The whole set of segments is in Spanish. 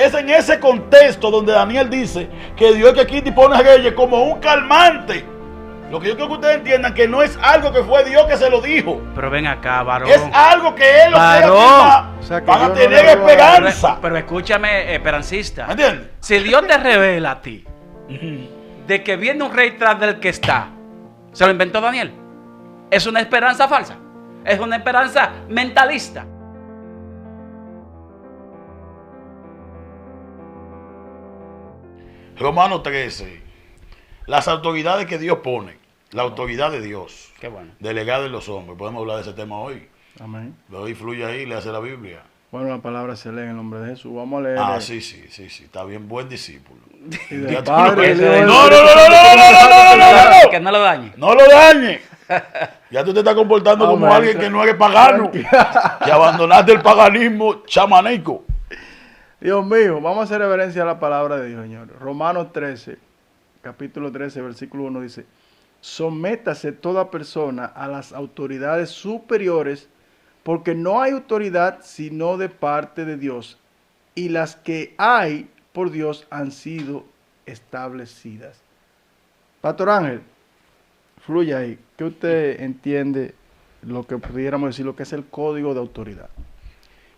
es en ese contexto donde Daniel dice que Dios es que quita y pone reyes como un calmante. Lo que yo quiero que ustedes entiendan que no es algo que fue Dios que se lo dijo. Pero ven acá, varón. Es algo que Él lo quiere Varón. afirmar O sea, que para yo no tener le voy a- esperanza. Pero escúchame, esperancista. ¿Me entiendes? Si Dios te revela a ti de que viene un rey tras del que está, ¿se lo inventó Daniel? Es una esperanza falsa. Es una esperanza mentalista. Romanos 13. Las autoridades que Dios pone, la autoridad de Dios, Qué bueno. delegada en los hombres. Podemos hablar de ese tema hoy. Amén. Hoy fluye ahí, le hace la Biblia. Bueno, la palabra se lee en el nombre de Jesús. Vamos a leer. Ah, sí. Está bien, buen discípulo. Y del Ya tú Padre, lo ves. del Hijo y del No, Espíritu Que no lo dañe. no lo dañe. Ya tú te estás comportando como Amén. alguien que no eres pagano. Que abandonaste el paganismo chamanico. Dios mío, vamos a hacer reverencia a la palabra de Dios, Señor. Romanos 13, capítulo 13, versículo 1 dice: sométase toda persona a las autoridades superiores, porque no hay autoridad sino de parte de Dios, y las que hay por Dios han sido establecidas. Pastor Ángel, fluye ahí. ¿Qué usted entiende lo que pudiéramos decir, lo que es el código de autoridad?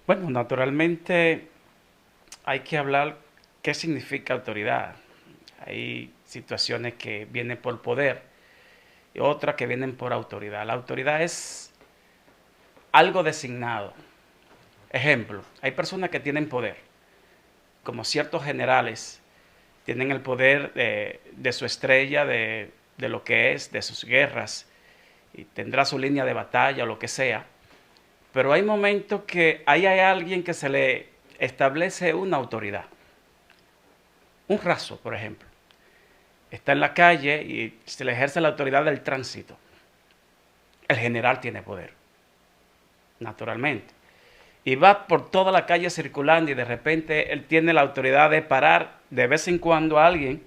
Bueno, naturalmente hay que hablar qué significa autoridad. Hay situaciones que vienen por poder y otras que vienen por autoridad. La autoridad es algo designado. Ejemplo, hay personas que tienen poder, como ciertos generales tienen el poder de su estrella, de lo que es, de sus guerras, y tendrá su línea de batalla o lo que sea. Pero hay momentos que ahí hay alguien que se le establece una autoridad. Un raso, por ejemplo, está en la calle y se le ejerce la autoridad del tránsito. El general tiene poder, naturalmente. Y va por toda la calle circulando y de repente él tiene la autoridad de parar de vez en cuando a alguien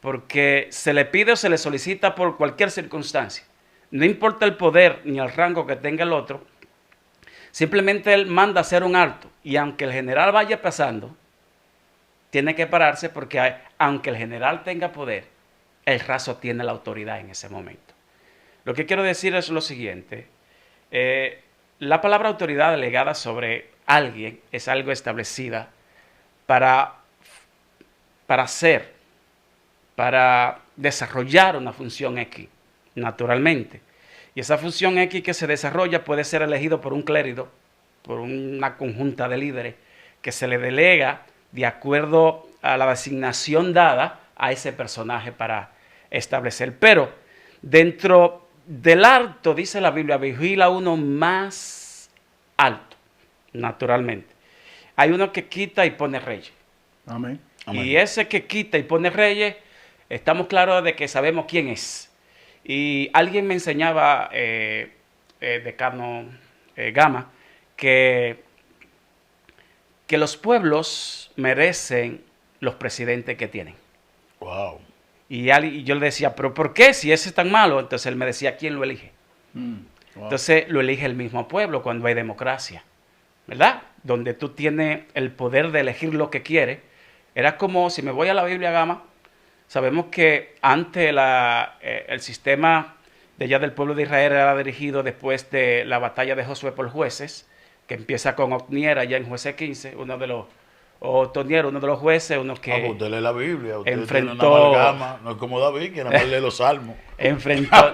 porque se le pide o se le solicita por cualquier circunstancia. No importa el poder ni el rango que tenga el otro, simplemente él manda hacer un alto y aunque el general vaya pasando, tiene que pararse porque aunque el general tenga poder, el raso tiene la autoridad en ese momento. Lo que quiero decir es lo siguiente. La palabra autoridad delegada sobre alguien es algo establecida para hacer, para desarrollar una función X, naturalmente. Y esa función X que se desarrolla puede ser elegido por un clérigo, por una conjunta de líderes, que se le delega de acuerdo a la designación dada a ese personaje para establecer. Pero dentro del alto, dice la Biblia, vigila uno más alto, naturalmente. Hay uno que quita y pone reyes. Amén. Y ese que quita y pone reyes, estamos claros de que sabemos quién es. Y alguien me enseñaba, decano Gama, que los pueblos merecen los presidentes que tienen. Wow. Y yo le decía, ¿pero por qué? Si ese es tan malo. Entonces él me decía, ¿quién lo elige? Wow. Entonces lo elige el mismo pueblo cuando hay democracia, ¿verdad? Donde tú tienes el poder de elegir lo que quieres. Era como, si me voy a la Biblia, Gama, sabemos que antes el sistema de allá del pueblo de Israel era dirigido después de la batalla de Josué por jueces, que empieza con Otniel allá en Jueces 15, uno de los jueces, uno que pues usted lee la Biblia, usted enfrentó, tiene una amalgama, no es como David, que nada más lee los salmos. Enfrentó,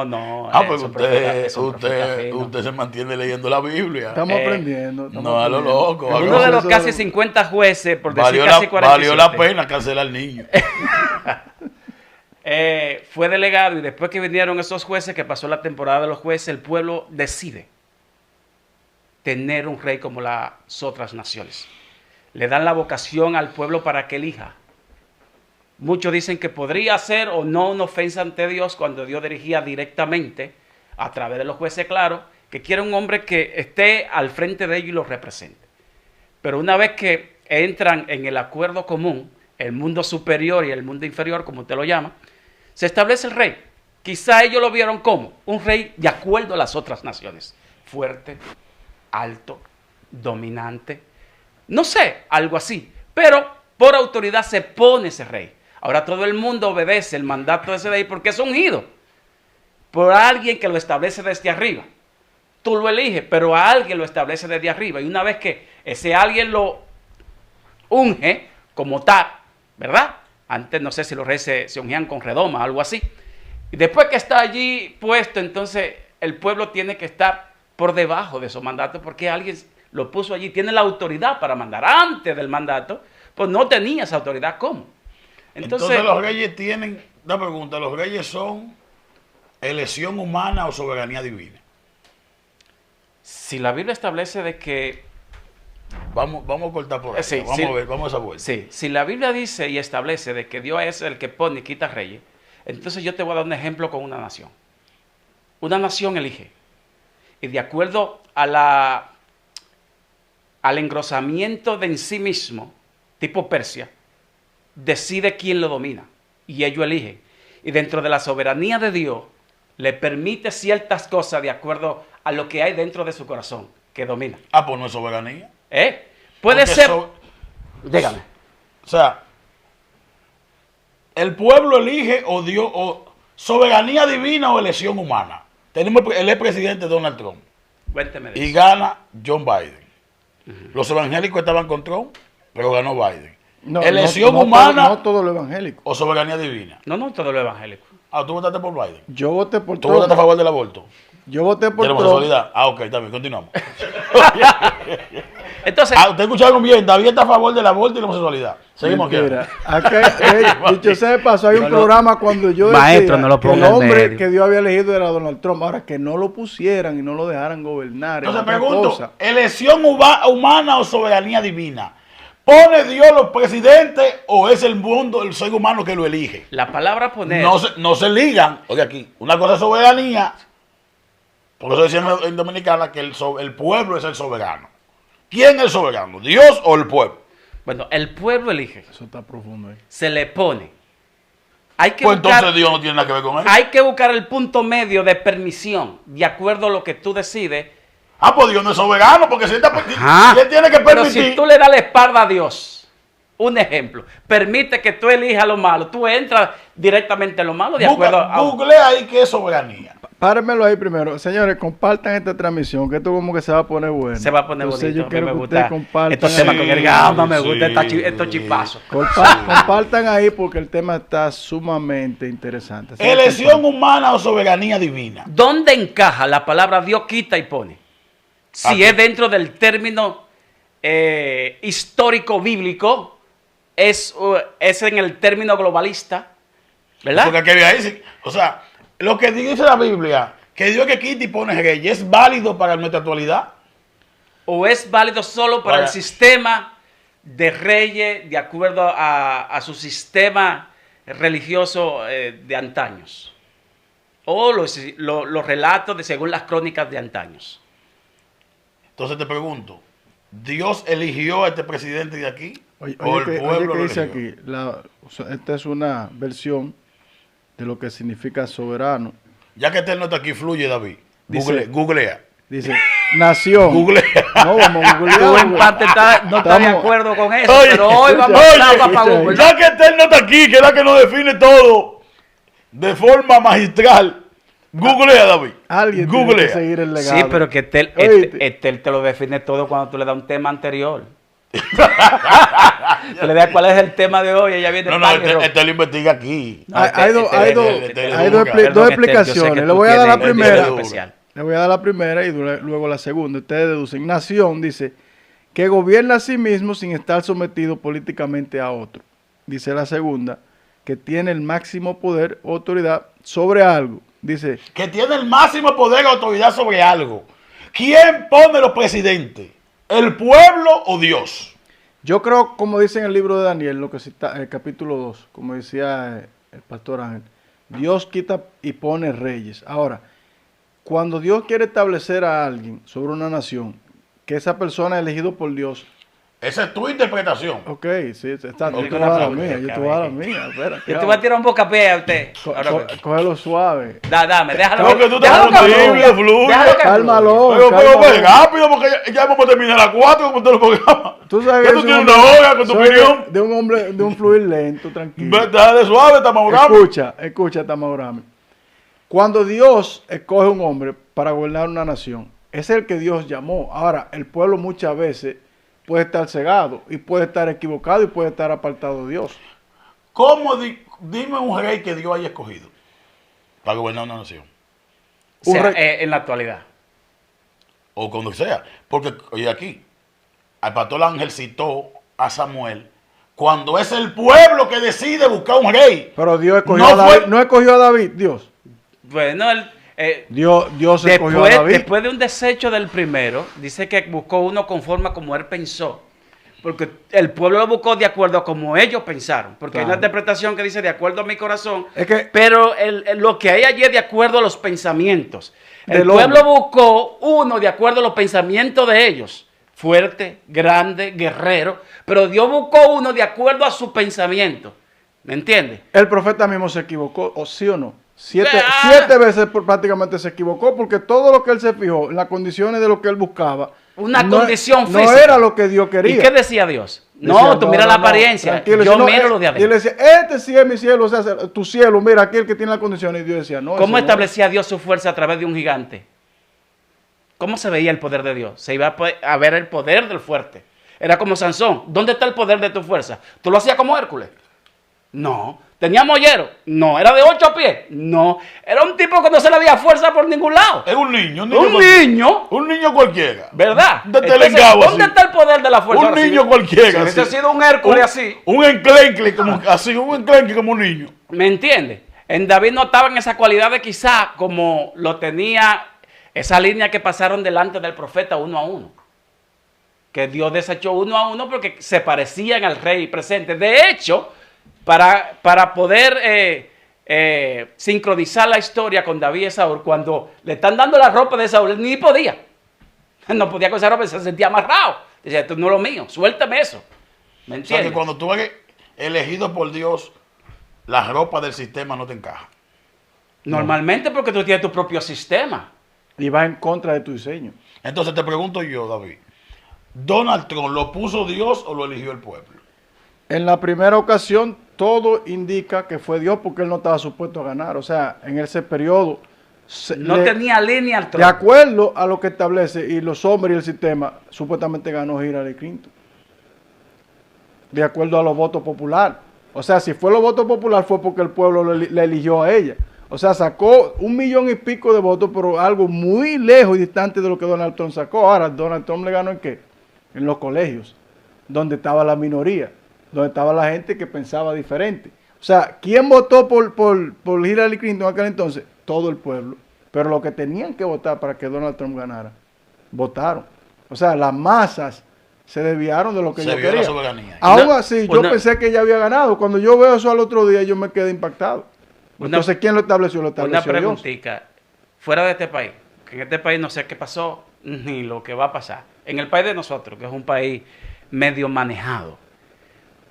no. Pues usted se mantiene leyendo la Biblia. Estamos aprendiendo. No a lo loco. Uno de los casi 50 jueces, por decir casi 47. Valió la pena cancelar al niño. Fue delegado y después que vinieron esos jueces, que pasó la temporada de los jueces, el pueblo decide tener un rey como las otras naciones. Le dan la vocación al pueblo para que elija. Muchos dicen que podría ser o no una ofensa ante Dios cuando Dios dirigía directamente a través de los jueces, claro, que quiere un hombre que esté al frente de ellos y los represente. Pero una vez que entran en el acuerdo común, el mundo superior y el mundo inferior, como usted lo llama, se establece el rey. Quizá ellos lo vieron como un rey de acuerdo a las otras naciones. Fuerte, alto, dominante, No sé, algo así. Pero por autoridad se pone ese rey. Ahora todo el mundo obedece el mandato de ese rey porque es ungido por alguien que lo establece desde arriba. Tú lo eliges, pero a alguien lo establece desde arriba. Y una vez que ese alguien lo unge como tal, ¿verdad? Antes no sé si los reyes se ungían con redoma, algo así. Y después que está allí puesto, entonces el pueblo tiene que estar por debajo de esos mandatos porque alguien lo puso allí, tiene la autoridad para mandar. Antes del mandato, pues no tenía esa autoridad. ¿Cómo? Entonces los reyes tienen, una pregunta, ¿los reyes son elección humana o soberanía divina? Si la Biblia establece de que... Vamos a cortar por ahí, Sí, vamos sí. a ver, vamos a esa vuelta. Sí, si la Biblia dice y establece de que Dios es el que pone y quita reyes, entonces yo te voy a dar un ejemplo con una nación. Una nación elige. Y de acuerdo a al engrosamiento de en sí mismo, tipo Persia, decide quién lo domina. Y ellos eligen. Y dentro de la soberanía de Dios, le permite ciertas cosas de acuerdo a lo que hay dentro de su corazón, que domina. Ah, pues no es soberanía. Puede Porque ser... Dígame. O sea, el pueblo elige o Dios, o soberanía divina o elección humana. Tenemos el expresidente Donald Trump Cuénteme de y eso. gana John Biden. Los evangélicos estaban con Trump, pero ganó Biden. No, elección no humana no todo lo evangélico. o soberanía divina. No, todo lo evangélico. Ah, tú votaste por Biden. Yo voté por ¿Tú votaste a Trump. favor del aborto? Yo voté por ¿De la Trump. homosexualidad? Ah, ok, está bien, continuamos. Entonces, Ah, ustedes escucharon bien, David está a favor del aborto y la homosexualidad. Seguimos Mentira. aquí. Acá, dicho sea de paso, hay un programa cuando yo Maestro, decía no lo que el ponga en hombre medio. que Dios había elegido era Donald Trump. Ahora, que no lo pusieran y no lo dejaran gobernar. es Entonces otra pregunto, cosa. ¿elección humana o soberanía divina? ¿Pone Dios los presidentes o es el mundo, el ser humano que lo elige? la palabra poner... No se ligan. Oye, aquí, una cosa es soberanía, por eso decían en Dominicana que el pueblo es el soberano. ¿Quién es el soberano? ¿Dios o el pueblo? Bueno, el pueblo elige, Eso está profundo ahí. se le pone. Hay que, Pues buscar, entonces Dios no tiene nada que ver con eso. hay que buscar el punto medio de permisión, de acuerdo a lo que tú decides. Ah, pues Dios no es soberano, porque si él, Ajá. si él tiene que Pero permitir. si tú le das la espalda a Dios, un ejemplo, permite que tú elijas lo malo, tú entras directamente en lo malo de acuerdo a... Google ahí qué es soberanía. Párenmelo ahí primero. Señores, compartan esta transmisión, que esto como que se va a poner bueno. Se va a poner Entonces, bonito, yo a mí quiero me que gusta ustedes compartan. estos temas con el gama, me Sí, gusta sí. estos chipazos. Compartan ahí porque el tema está sumamente interesante. Así que ¿Elección humana o soberanía divina? ¿Dónde encaja la palabra Dios quita y pone? Si Aquí. es dentro del término histórico bíblico, es en el término globalista, ¿verdad? Porque aquí había ahí, o sea, lo que dice la Biblia, que Dios que quita y pone reyes, ¿es válido para nuestra actualidad? ¿O es válido solo para el Vaya. sistema de reyes de acuerdo a su sistema religioso de antaños? O los relatos según las crónicas de antaños. Entonces te pregunto, ¿Dios eligió a este presidente de aquí? Oye, ¿O el oye, pueblo que lo dice eligió? aquí, esta es una versión de lo que significa soberano. Ya que él no está aquí, fluye, David. Dice- Googlea. Dice, nación. Googlea. No, vamos a googlear, Tú en güey. parte no estás de Estamos- acuerdo con eso, Oye, pero hoy vamos oye, a hablar para escucha, Google. Ya que él no está aquí, que es la que nos define todo de forma magistral. Googlea, David. Alguien tiene que Googlea. seguir el legado. Sí, pero que Oíste. Estel te lo define todo cuando tú le das un tema anterior. Tú le das cuál es el tema de hoy, ella viene No, pan y rock. este lo investiga aquí. No, Hay dos- hay dos- hay dos Perdón, dos Estel, yo sé que explicaciones. Le tú voy a dar la tienes un primera. tema especial. Le voy a dar la primera y luego la segunda. Ustedes deducen. Nación dice que gobierna a sí mismo sin estar sometido políticamente a otro. Dice la segunda, que tiene el máximo poder o autoridad sobre algo. Dice, Que tiene el máximo poder y autoridad sobre algo. ¿Quién pone los presidentes? ¿El pueblo o Dios? yo creo, como dice en el libro de Daniel, lo que cita, el capítulo 2, como decía el pastor Ángel, Dios quita y pone reyes. Ahora, cuando Dios quiere establecer a alguien sobre una nación, que esa persona es elegido por Dios, Esa es tu interpretación. Ok, sí, está. Ok, Yo te voy a dar la ok, mía, ok, yo te voy a dar la ok. mía. Espera, Yo te voy a tirar un bocapié a usted. Ahora, Cógelo suave. dame, déjalo. Porque tú estás déjalo que contigo, fluya, fluye. déjalo que Cálmalo. Pero cálmalo. rápido, porque ya vamos a terminar a las 4 como todos los programas. Tú sabes Que que tú soy tienes una hora con tu soy opinión. de un hombre, de un fluir lento, tranquilo. Dale suave, Tamaurami. Escucha, Tamaurami. Cuando Dios escoge un hombre para gobernar una nación, es el que Dios llamó. Ahora, el pueblo muchas veces puede estar cegado y puede estar equivocado y puede estar apartado de Dios. Dime un rey que Dios haya escogido para gobernar una nación? O sea, Un rey- en la actualidad. O cuando sea. Porque, oye, aquí, al pastor Ángel citó a Samuel cuando es el pueblo que decide buscar un rey. Pero Dios escogió No a David. fue- No escogió a David, Dios. Bueno, Dios escogió a David. después de un desecho del primero, dice que buscó uno conforme a como él pensó. Porque el pueblo lo buscó de acuerdo a como ellos pensaron. Porque hay una Claro. interpretación que dice de acuerdo a mi corazón. Es que- pero lo que hay allí es de acuerdo a los pensamientos. El Del pueblo hombre. buscó uno de acuerdo a los pensamientos de ellos. Fuerte, grande, guerrero. Pero Dios buscó uno de acuerdo a su pensamiento. ¿Me entiendes? El profeta mismo se equivocó, ¿o sí o no? Siete Ah. veces prácticamente se equivocó porque todo lo que él se fijó en las condiciones de lo que él buscaba Una condición no física. era lo que Dios quería. ¿Y qué decía Dios? Decía, No, tú mira la apariencia. tranquilo, Yo si no, miro lo de Y él adentro. decía, este sí es mi cielo, o sea, tu cielo, mira, aquí el que tiene las condiciones. Y Dios decía, no. ¿Cómo ese no. establecía Dios su fuerza a través de un gigante? ¿Cómo se veía el poder de Dios? Se iba a ver el poder del fuerte. Era como Sansón. ¿Dónde está el poder de tu fuerza? ¿Tú lo hacías como Hércules? No. ¿Tenía mollero? No. ¿Era de 8 pies? No. Era un tipo que no se le veía fuerza por ningún lado. Es un niño. Un cualquiera. niño. Un niño cualquiera. ¿Verdad? De Entonces, telengao ¿dónde así. está el poder de la fuerza? Un Ahora, niño si cualquiera. hubiese así. sido un Hércules así. Un enclenque como así, un enclenque como un niño. ¿Me entiendes? En David no estaban esas cualidades quizá como lo tenía esa línea que pasaron delante del profeta uno a uno. Que Dios desechó uno a uno porque se parecían al rey presente. De hecho, para poder sincronizar la historia con David y Saúl, cuando le están dando la ropa de Saúl, él ni podía. No podía con esa ropa, se sentía amarrado. Decía, esto no es lo mío, suéltame eso. ¿Me O sea entiendes? que cuando tú eres elegido por Dios, la ropa del sistema no te encaja. Normalmente porque tú tienes tu propio sistema. Y va en contra de tu diseño. Entonces te pregunto yo, David, ¿Donald Trump lo puso Dios o lo eligió el pueblo? En la primera ocasión, todo indica que fue Dios porque él no estaba supuesto a ganar. O sea, en ese periodo, No tenía línea al de trono. acuerdo a lo que establece y los hombres y el sistema, supuestamente ganó Hillary Clinton. De acuerdo a los votos populares. O sea, si fue los votos populares fue porque el pueblo le eligió a ella. O sea, sacó 1 millón y pico de votos, pero algo muy lejos y distante de lo que Donald Trump sacó. Ahora, Donald Trump le ganó ¿en qué? En los colegios, donde estaba la minoría, donde estaba la gente que pensaba diferente. O sea, ¿quién votó por Hillary Clinton en aquel entonces? Todo el pueblo. Pero los que tenían que votar para que Donald Trump ganara, votaron. O sea, las masas se desviaron de lo que Se yo vio la quería. soberanía. Aún Una- así, yo una- pensé que ella había ganado. Cuando yo veo eso al otro día, yo me quedé impactado. Una- Entonces, ¿quién lo estableció? Lo Una estableció Dios. preguntita. Fuera de este país, que en este país no sé qué pasó ni lo que va a pasar. En el país de nosotros, que es un país medio manejado,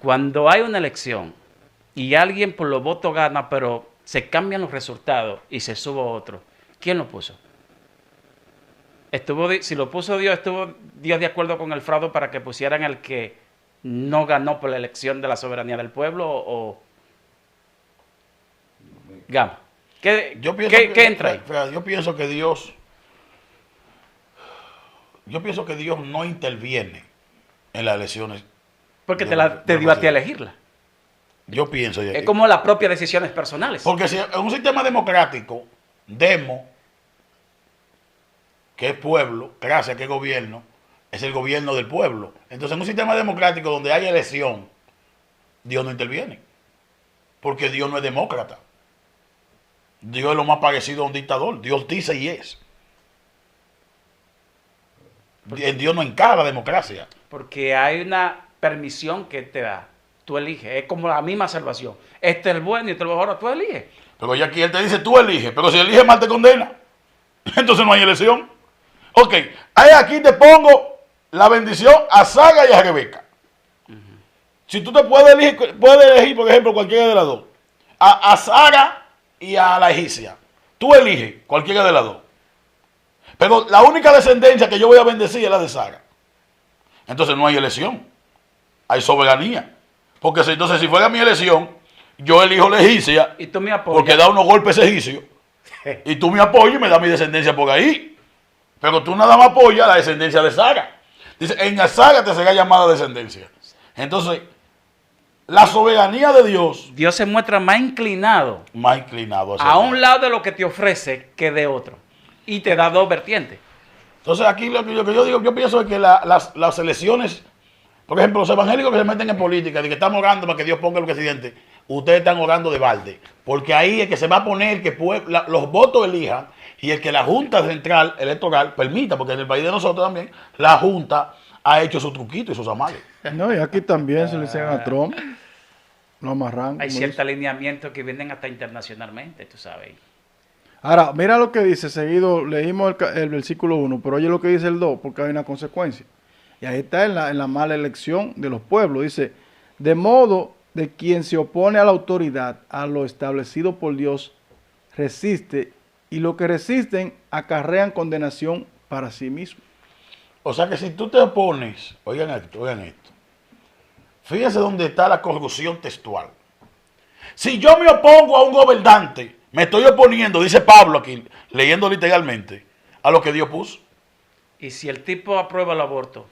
cuando hay una elección y alguien por los votos gana, pero se cambian los resultados y se sube otro, ¿quién lo puso? Si lo puso Dios, ¿estuvo Dios de acuerdo con el fraude para que pusieran el que no ganó por la elección de la soberanía del pueblo o Gama? ¿Qué entra ahí? Yo pienso que Dios no interviene en las elecciones. Porque de te dio a ti a elegirla. Yo pienso. Es como las propias decisiones personales. Porque si en un sistema democrático, demo, que es pueblo, gracia que es gobierno, es el gobierno del pueblo. Entonces, en un sistema democrático donde hay elección, Dios no interviene. Porque Dios no es demócrata. Dios es lo más parecido a un dictador. Dios dice y es. En Dios no encaja la democracia. Porque hay una permisión que te da. Tú eliges. Es como la misma salvación. Este es el bueno y este es el mejor. Tú eliges. Pero ya aquí él te dice, tú eliges. Pero si eliges mal te condena. Entonces no hay elección. Ok, ahí aquí te pongo la bendición a Sara y a Rebeca. Si tú te puedes elegir, por ejemplo, cualquiera de las dos, a Sara y a la egipcia, tú eliges cualquiera de las dos. Pero la única descendencia que yo voy a bendecir es la de Sara. Entonces no hay elección, hay soberanía. Porque entonces si fuera mi elección, yo elijo la egipcia Y tú me apoyas. porque da unos golpes egipcios. Y tú me apoyas y me das mi descendencia por ahí. Pero tú nada más apoyas la descendencia de Sara. Dice, en Sara te será llamada descendencia. Entonces, la soberanía de Dios, Dios se muestra más inclinado más inclinado hacia a Dios. un lado de lo que te ofrece que de otro. Y te da dos vertientes. Entonces aquí lo que yo digo, yo pienso es que las elecciones, por ejemplo, los evangélicos que se meten en política, de que estamos orando para que Dios ponga el presidente, ustedes están orando de balde, porque ahí es que se va a poner que los votos elijan y el que la Junta Central Electoral permita, porque en el país de nosotros también, la Junta ha hecho su truquito y sus amales. No, y aquí también se le hicieron a Trump. Lo amarran. Hay como ciertos dice. alineamientos que vienen hasta internacionalmente, tú sabes. Ahora, mira lo que dice, seguido leímos el versículo 1, pero oye lo que dice el 2, porque hay una consecuencia. Y ahí está en la mala elección de los pueblos. Dice, de modo de quien se opone a la autoridad, a lo establecido por Dios, resiste, y los que resisten acarrean condenación para sí mismo. O sea que si tú te opones, oigan esto. Fíjense dónde está la corrupción textual. Si yo me opongo a un gobernante, me estoy oponiendo, dice Pablo aquí, leyendo literalmente, a lo que Dios puso. Y si el tipo aprueba el aborto,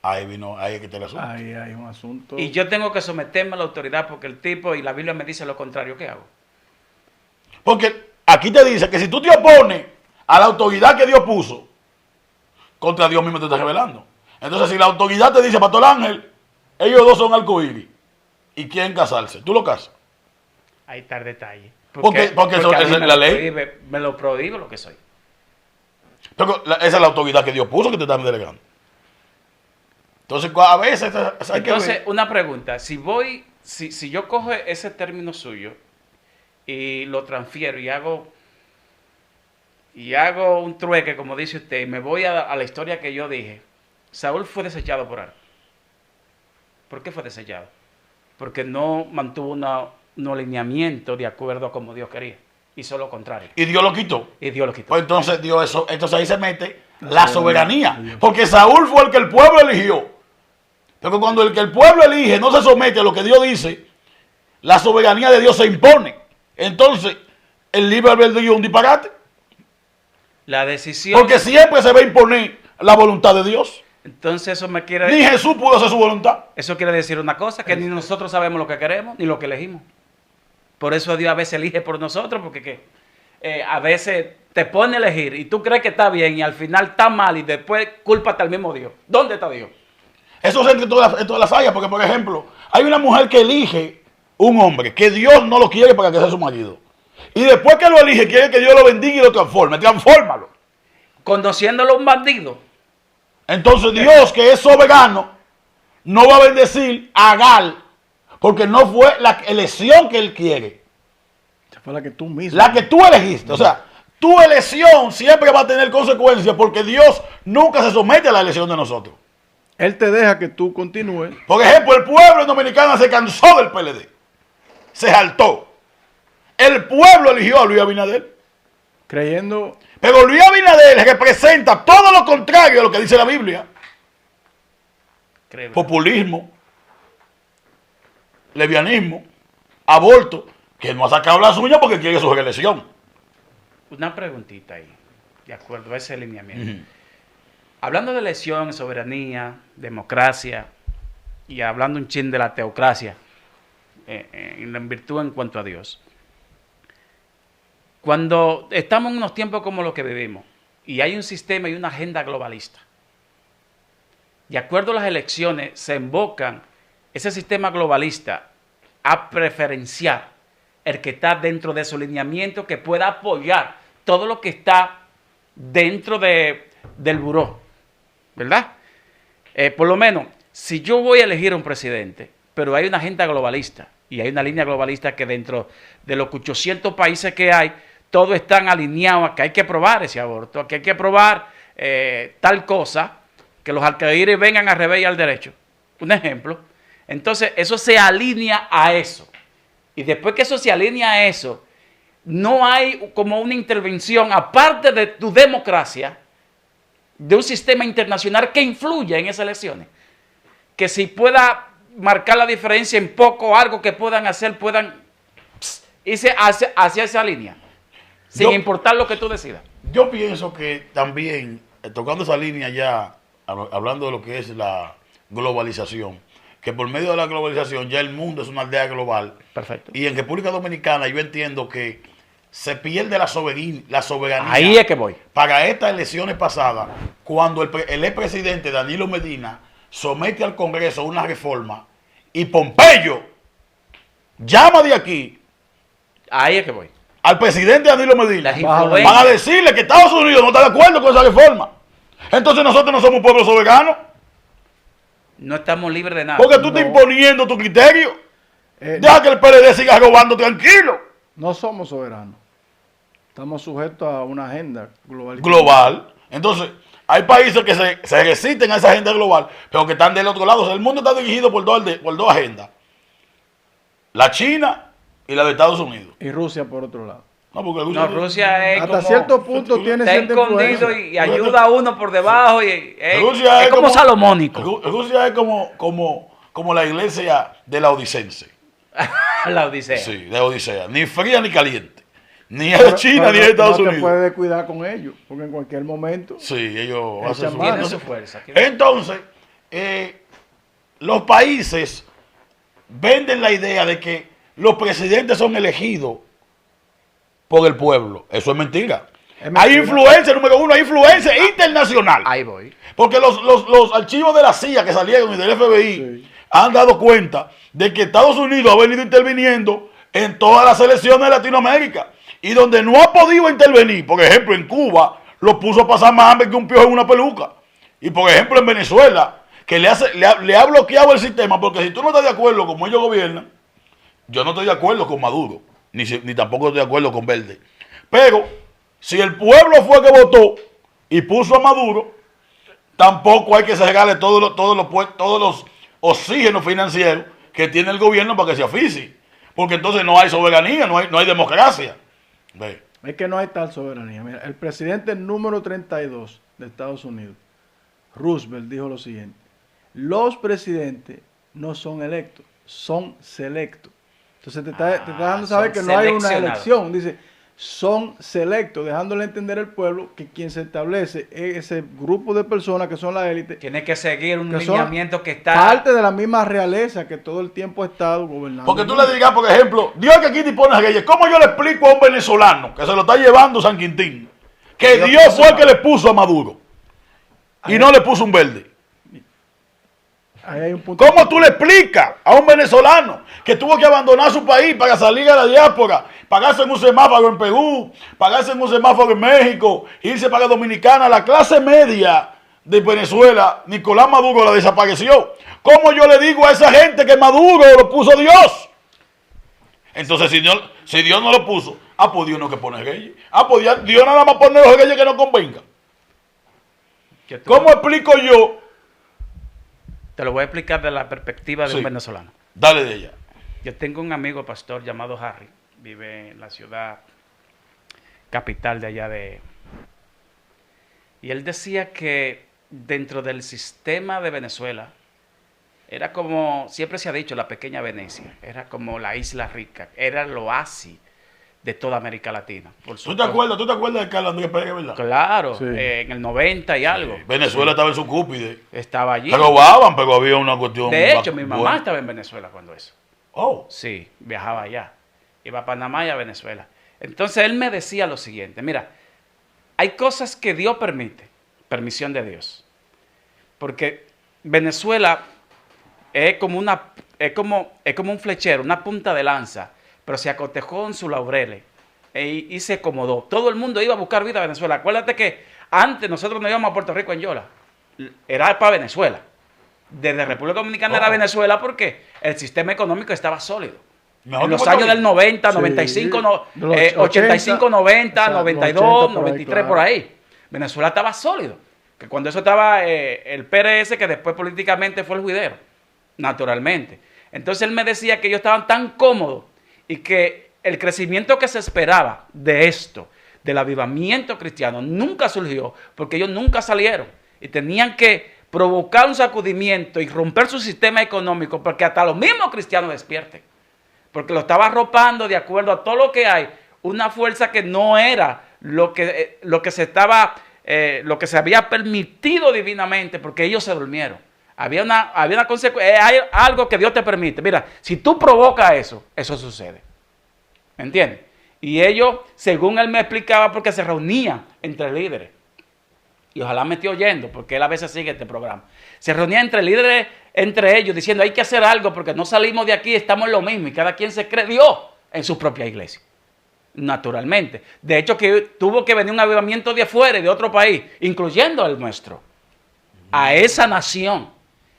Ahí es que te la asunto. Ahí hay un asunto. y yo tengo que someterme a la autoridad porque el tipo y la Biblia me dice lo contrario, ¿qué hago? Porque aquí te dice que si tú te opones a la autoridad que Dios puso, contra Dios mismo te estás rebelando. Entonces, si la autoridad te dice, Pastor Ángel, ellos dos son arcoíris y quieren casarse, ¿tú lo casas? Ahí está el detalle. Porque eso a mí es me la lo ley. me lo prohíbe lo que soy. Pero esa es la autoridad que Dios puso que te están delegando. Entonces, a veces hay que Entonces, ver. una pregunta, si yo cojo ese término suyo y lo transfiero y hago un trueque, como dice usted, y me voy a la historia que yo dije, Saúl fue desechado por algo. ¿Por qué fue desechado? Porque no mantuvo un alineamiento de acuerdo a como Dios quería. Hizo lo contrario. Y Dios lo quitó. Y Dios lo quitó. Pues entonces Dios eso, entonces ahí se mete la soberanía. Porque Saúl fue el que el pueblo eligió. Pero cuando el que el pueblo elige no se somete a lo que Dios dice, la soberanía de Dios se impone. Entonces, el libre albedrío es un disparate. La decisión... Porque siempre se va a imponer la voluntad de Dios. Entonces eso me quiere Ni Jesús pudo hacer su voluntad. Eso quiere decir una cosa, que ni nosotros sabemos lo que queremos, ni lo que elegimos. Por eso Dios a veces elige por nosotros, porque a veces te pone a elegir y tú crees que está bien y al final está mal y después cúlpate al mismo Dios. ¿Dónde está Dios? Eso es entre todas las áreas, porque por ejemplo, hay una mujer que elige un hombre que Dios no lo quiere para que sea su marido. Y después que lo elige, quiere que Dios lo bendiga y lo transforme. Transfórmalo. Conociéndolo un bandido. Entonces Dios, que es soberano, no va a bendecir a Agar, porque no fue la elección que él quiere. Esa fue la que tú mismo. La que tú elegiste. O sea, tu elección siempre va a tener consecuencias porque Dios nunca se somete a la elección de nosotros. Él te deja que tú continúes. Por ejemplo, el pueblo dominicano se cansó del PLD. Se saltó. El pueblo eligió a Luis Abinader. Creyendo. Pero Luis Abinader representa todo lo contrario a lo que dice la Biblia. Créeme. Populismo, lesbianismo, aborto, que no ha sacado las uñas porque quiere su reelección. Una preguntita ahí, de acuerdo a ese alineamiento. Hablando de elección, soberanía, democracia, y hablando un chin de la teocracia, en virtud en cuanto a Dios. Cuando estamos en unos tiempos como los que vivimos, y hay un sistema y una agenda globalista, de acuerdo a las elecciones, se invocan ese sistema globalista a preferenciar el que está dentro de su lineamiento, que pueda apoyar todo lo que está dentro del buró, ¿verdad? Por lo menos, si yo voy a elegir a un presidente, pero hay una agenda globalista, y hay una línea globalista que dentro de los 800 países que hay, todos están alineados a que hay que aprobar ese aborto, a que hay que aprobar tal cosa, que los alcaíris vengan al revés y al derecho. Un ejemplo. Entonces, eso se alinea a eso. Y después que eso se alinea a eso, no hay como una intervención, aparte de tu democracia, de un sistema internacional que influya en esas elecciones. Que si pueda marcar la diferencia en poco, algo que puedan hacer, puedan irse hacia esa línea, sin importar lo que tú decidas. Yo pienso que también, tocando esa línea ya, hablando de lo que es la globalización, que por medio de la globalización ya el mundo es una aldea global. Perfecto. Y en República Dominicana yo entiendo que se pierde la soberanía. Ahí es que voy. Para estas elecciones pasadas, cuando el expresidente Danilo Medina somete al Congreso una reforma y Pompeyo llama de aquí Ahí es que voy. al presidente Danilo Medina Las influencias. para decirle que Estados Unidos no está de acuerdo con esa reforma. Entonces nosotros no somos un pueblo soberano, No estamos libres de nada. porque tú estás imponiendo tu criterio. Eh, Deja que el PLD siga robando tranquilo. No somos soberanos. Estamos sujetos a una agenda global. Global. Entonces, hay países que se resisten a esa agenda global, pero que están del otro lado. O sea, el mundo está dirigido por dos agendas. La China y la de Estados Unidos. Y Rusia por otro lado. No, porque No, Rusia es Hasta como, cierto punto tiene está cierta escondido influencia. y ayuda a uno por debajo. Y Rusia es como salomónico. Rusia es como la iglesia de la Odicense. La Odisea. Sí, de Odisea. Ni fría ni caliente. Ni es de China ni es de Estados no te Unidos. puedes cuidar con ellos, porque en cualquier momento. Sí, ellos Echan hacen su mano. Tiene su fuerza. Entonces, los países venden la idea de que los presidentes son elegidos por el pueblo. Eso es mentira. Es mentira. Hay influencia, número uno, hay influencia internacional. Ahí voy. Porque los archivos de la CIA que salieron y del FBI Sí. han dado cuenta de que Estados Unidos ha venido interviniendo en todas las elecciones de Latinoamérica. Y donde no ha podido intervenir, por ejemplo, en Cuba, lo puso a pasar más hambre que un piojo en una peluca. Y por ejemplo, en Venezuela, que le ha bloqueado el sistema, porque si tú no estás de acuerdo como ellos gobiernan, yo no estoy de acuerdo con Maduro, ni tampoco estoy de acuerdo con Verde. Pero, si el pueblo fue que votó y puso a Maduro, tampoco hay que cerrarle todos los oxígenos financieros que tiene el gobierno para que se asfixie. Porque entonces no hay soberanía, no hay democracia. Ve. Es que no hay tal soberanía. Mira, el presidente número 32 de Estados Unidos, Roosevelt, dijo lo siguiente: los presidentes no son electos, son selectos. Entonces te está dejando saber que son no hay una seleccionados. elección. Dice, son selectos, dejándole entender al pueblo que quien se establece es ese grupo de personas que son la élite, Tiene que seguir un que son lineamiento que está. parte de la misma realeza que todo el tiempo ha estado gobernando. Porque tú le digas, por ejemplo, Dios que aquí dispone a Reyes, ¿cómo yo le explico a un venezolano que se lo está llevando San Quintín? Que Dios Dios puso fue el a que le puso a Maduro y no le puso un verde. Ahí hay un punto. ¿Cómo tú le explicas a un venezolano que tuvo que abandonar su país para salir a la diáspora, pagarse en un semáforo en Perú, pagarse en un semáforo en México, irse para Dominicana? La clase media de Venezuela, Nicolás Maduro la desapareció. ¿Cómo yo le digo a esa gente que Maduro lo puso Dios? Entonces, si Dios no lo puso, pues Dios no que pone reyes. Pues Dios nada más pone los reyes que no convenga. que tú- ¿Cómo explico yo? Te lo voy a explicar de la perspectiva de Sí. un venezolano. Dale de ella. Yo tengo un amigo pastor llamado Harry, vive en la ciudad capital de allá de... Y él decía que dentro del sistema de Venezuela, era como, siempre se ha dicho, la pequeña Venecia, era como la isla rica, era el oasis de toda América Latina. Por ¿Tú te acuerdas de Carlos Andrés Pérez, verdad? Claro, Sí. en el 90 y algo. Venezuela estaba en su cúpide. Estaba allí. Se robaban, pero había una cuestión. De hecho, mi mamá buena. estaba en Venezuela cuando eso. Oh, Sí, viajaba allá. Iba a Panamá y a Venezuela. Entonces él me decía lo siguiente: mira, hay cosas que Dios permite, permisión de Dios. Porque Venezuela es como un flechero, una punta de lanza, pero se acotejó en sus laureles y se acomodó. Todo el mundo iba a buscar vida a Venezuela. Acuérdate que antes nosotros no íbamos a Puerto Rico en Yola. Era para Venezuela. Desde República Dominicana era Venezuela porque el sistema económico estaba sólido. mejor En que los Puerto años del Rico. 90, Sí, 95, de los 85, 90, o sea, 92, los 80 por ahí, 93, claro. por ahí. Venezuela estaba sólido. Que cuando eso estaba el PRS, que después políticamente fue el juidero, naturalmente. Entonces él me decía que ellos estaban tan cómodos y que el crecimiento que se esperaba de esto, del avivamiento cristiano, nunca surgió porque ellos nunca salieron y tenían que provocar un sacudimiento y romper su sistema económico porque hasta los mismos cristianos despierten. Porque lo estaba arropando de acuerdo a todo lo que hay, una fuerza que no era lo que se había permitido divinamente, porque ellos se durmieron. Había una consecuencia, hay algo que Dios te permite. Mira, si tú provocas eso, eso sucede. ¿Me entiendes? Y ellos, según él me explicaba, porque se reunían entre líderes. Y ojalá me esté oyendo, porque él a veces sigue este programa. Se reunían entre líderes, entre ellos, diciendo, hay que hacer algo, porque no salimos de aquí, estamos en lo mismo. Y cada quien se cree Dios en su propia iglesia. Naturalmente. De hecho, que tuvo que venir un avivamiento de afuera, de otro país, incluyendo el nuestro, a esa nación.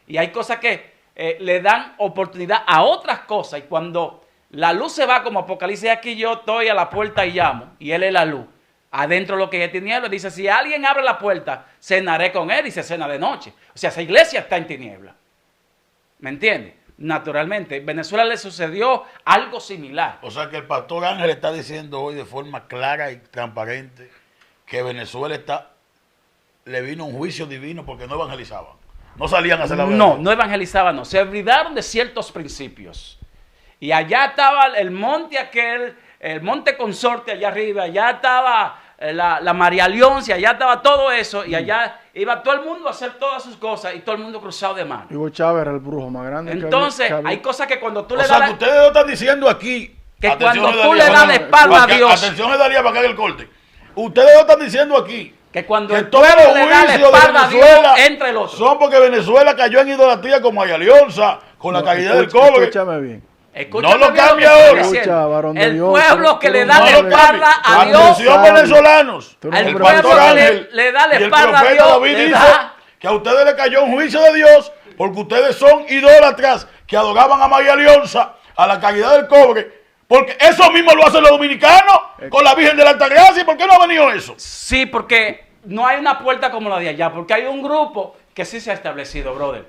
Y hay cosas que le dan oportunidad a otras cosas. Y cuando la luz se va, como Apocalipsis, aquí yo estoy a la puerta y llamo, y él es la luz. Adentro lo que es tiniebla, dice, si alguien abre la puerta, cenaré con él, y se cena de noche. O sea, esa iglesia está en tiniebla. ¿Me entiendes? Naturalmente, en Venezuela le sucedió algo similar. O sea que el pastor Ángel está diciendo hoy de forma clara y transparente que Venezuela le vino un juicio divino porque no evangelizaban. No salían a hacer la verdad. No evangelizaban, no. Se olvidaron de ciertos principios. Y allá estaba el monte aquel, el monte consorte allá arriba, allá estaba la María Leoncia, allá estaba todo eso, y allá iba todo el mundo a hacer todas sus cosas y todo el mundo cruzado de mano. Hugo Chávez era el brujo más grande. Entonces, hay cosas que cuando tú O le sea, das... que ustedes lo están diciendo aquí. Que atención, cuando tú Darío, le das la espalda a Dios... Atención, Darío, para que haga el corte. Ustedes lo están diciendo aquí. Que cuando Que el todos pueblo los le da la juicios de espalda a Dios, Venezuela entra el otro. son porque Venezuela cayó en idolatría como hay alianza, con la caída del cobre. Escúchame bien. Escúchame No lo bien cambie que estoy ahora. diciendo. Escucha, varón de El Dios, pueblo que tú le no da lo la cambies. espalda a Dios, Atención, venezolanos. Tú eres al un pueblo pastor que Ángel le da la y el espalda a profeta Dios, David le dice da... que a ustedes le cayó un juicio de Dios porque ustedes son idólatras que adoraban a María Leonza, a la caída del cobre, porque eso mismo lo hacen los dominicanos con la Virgen de la Altagracia. ¿Y por qué no ha venido eso? Sí, porque no hay una puerta como la de allá, porque hay un grupo que sí se ha establecido, brother,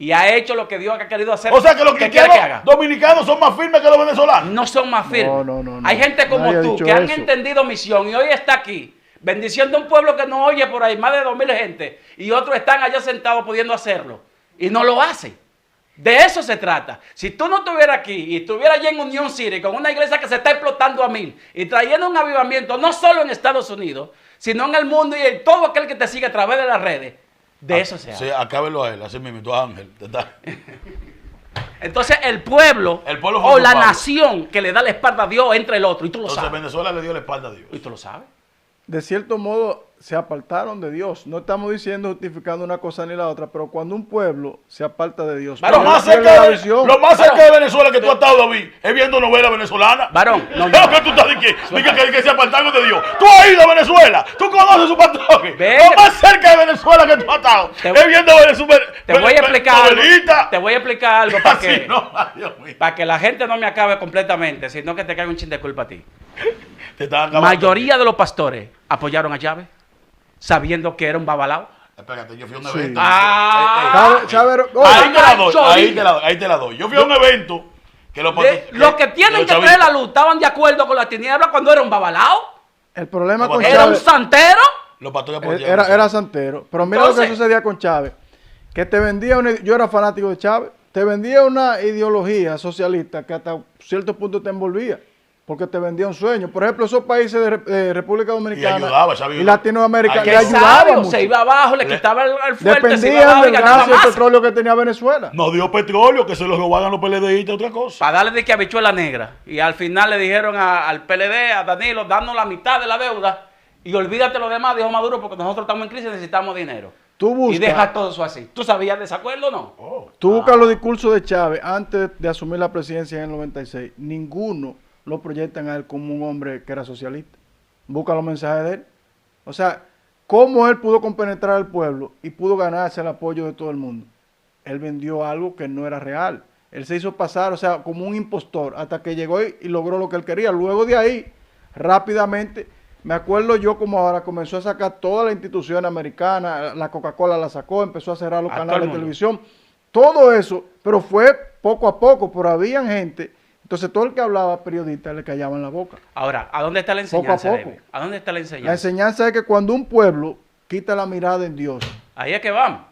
y ha hecho lo que Dios ha querido hacer. O sea que los quiere cristianos que haga. dominicanos son más firmes que los venezolanos. No son más firmes. No. Hay gente como Nadie ha tú dicho que han eso. entendido misión y hoy está aquí, bendiciendo a un pueblo que no oye por ahí, más de 2000 gente, y otros están allá sentados pudiendo hacerlo, y no lo hacen. De eso se trata. Si tú no estuvieras aquí y estuvieras allá en Unión City con una iglesia que se está explotando a 1000 y trayendo un avivamiento no solo en Estados Unidos, sino en el mundo y en todo aquel que te sigue a través de las redes, de eso se habla. Sí, acábelo a él, así mismo, tú Ángel. Entonces el pueblo El pueblo fue o la culpable. nación que le da la espalda a Dios entre el otro, y tú lo Entonces sabes. Venezuela le dio la espalda a Dios. Y tú lo sabes. De cierto modo se apartaron de Dios. No estamos diciendo justificando una cosa ni la otra, pero cuando un pueblo se aparta de Dios, Varón, Lo más pierde cerca la de, visión. lo más cerca Varón. de Venezuela que tú has estado, David, es viendo novelas venezolanas. Varón, no, Claro no. que tú estás que se apartaron de Dios. Tú has ido a Venezuela. Tú conoces su pastores. Ve. Lo más cerca de Venezuela que tú has estado Te- es viendo Venezuela. Te voy a explicar algo. novelita. Te voy a explicar algo para Así que, no, ay, Dios mío. para que la gente no me acabe completamente, sino que te caiga un chin de culpa a ti. Te están La acabando. mayoría de los pastores apoyaron a Chávez, sabiendo que era un babalao. Espérate, yo fui a un Sí. evento. Ah. Chávez, Ahí te la doy, Chorilla. ahí te la doy. Yo fui a un evento que los Los que tienen que traer la luz estaban de acuerdo con la tiniebla cuando era un babalao. el problema con Era un Chávez santero. Los pastores apoyaron. era santero. Pero mira lo Entonces- que sucedía con Chávez. Que te vendía yo era fanático de Chávez. Te vendía una ideología socialista que hasta cierto punto te envolvía. Porque te vendía un sueño. Por ejemplo, esos países de República Dominicana ayudaba, Chávez. y Latinoamérica Ay, le Que ayudaban sabio, mucho. se iba abajo, le quitaba el fuerte, se iba Dependían abajo y del ganaba gas y el más. petróleo que tenía Venezuela. No dio petróleo, que se lo robaban los PLDistas, otra cosa. Para darle de que habichuela negra. Y al final le dijeron al PLD, a Danilo, danos la mitad de la deuda y olvídate lo demás, dijo Maduro, porque nosotros estamos en crisis y necesitamos dinero. Tú buscas, Y deja todo eso así. ¿Tú sabías de ese acuerdo o no? Oh. tú buscas los discursos de Chávez antes de asumir la presidencia en el 96. Ninguno lo proyectan a él como un hombre que era socialista. Busca los mensajes de él. O sea, cómo él pudo compenetrar al pueblo y pudo ganarse el apoyo de todo el mundo. Él vendió algo que no era real. Él se hizo pasar, o sea, como un impostor, hasta que llegó y logró lo que él quería. Luego de ahí, rápidamente, Me acuerdo yo como ahora comenzó a sacar todas las instituciones americanas, la Coca-Cola la sacó, empezó a cerrar los A todo canales el de mundo. televisión, todo eso, pero fue poco a poco, pero había gente, entonces todo el que hablaba periodista le callaban la boca. Ahora, ¿a dónde está la Poco a enseñanza, poco. David? ¿A dónde está la La enseñanza? enseñanza es que cuando un pueblo quita la mirada en Dios, Ahí es que vamos.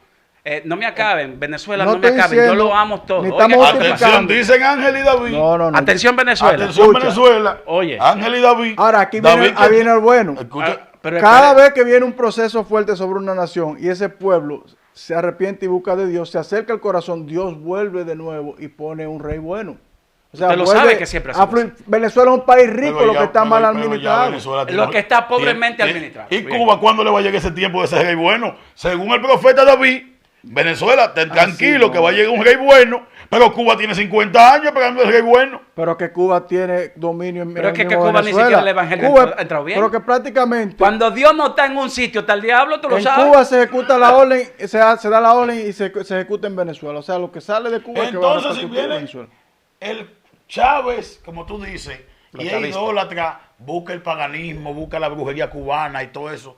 No me acaben, Venezuela, no no, me estoy acaben, yo diciendo, lo amo todo. ni Oiga, estamos que- Atención, dicen Ángel y David. no. atención Venezuela. Atención, Escucha. Venezuela. Oye. Ángel y David. Ahora aquí David, viene, ahí viene el bueno. Escucha. Pero Cada espere, vez que viene un proceso fuerte sobre una nación y ese pueblo se arrepiente y busca de Dios, se acerca al corazón, Dios vuelve de nuevo y pone un rey bueno. O sea, Usted lo vuelve sabe que siempre ha sido a Venezuela es un país rico, Pero lo ya- que está pero- mal pero ya administrado. Venezuela tiene- Lo que está pobremente tiene- administrado. ¿Y Bien. Cuba cuándo le va a llegar ese tiempo de ser rey bueno? Según el profeta David, Venezuela, ten tranquilo no. que va a llegar un rey bueno, pero Cuba tiene 50 años esperando el rey bueno. Pero que Cuba tiene dominio en Pero es que mismo Cuba ni Venezuela. siquiera el evangelio Cuba- ha entrado bien. Pero que prácticamente Cuando Dios no está en un sitio, está el diablo, tú lo en sabes. Cuba se ejecuta la orden, se da la orden y se ejecuta en Venezuela. O sea, lo que sale de Cuba es que va a Entonces, si repercutir en viene Venezuela. el Chávez, como tú dices, Los y es chavistas. idólatra, busca el paganismo, busca la brujería cubana y todo eso,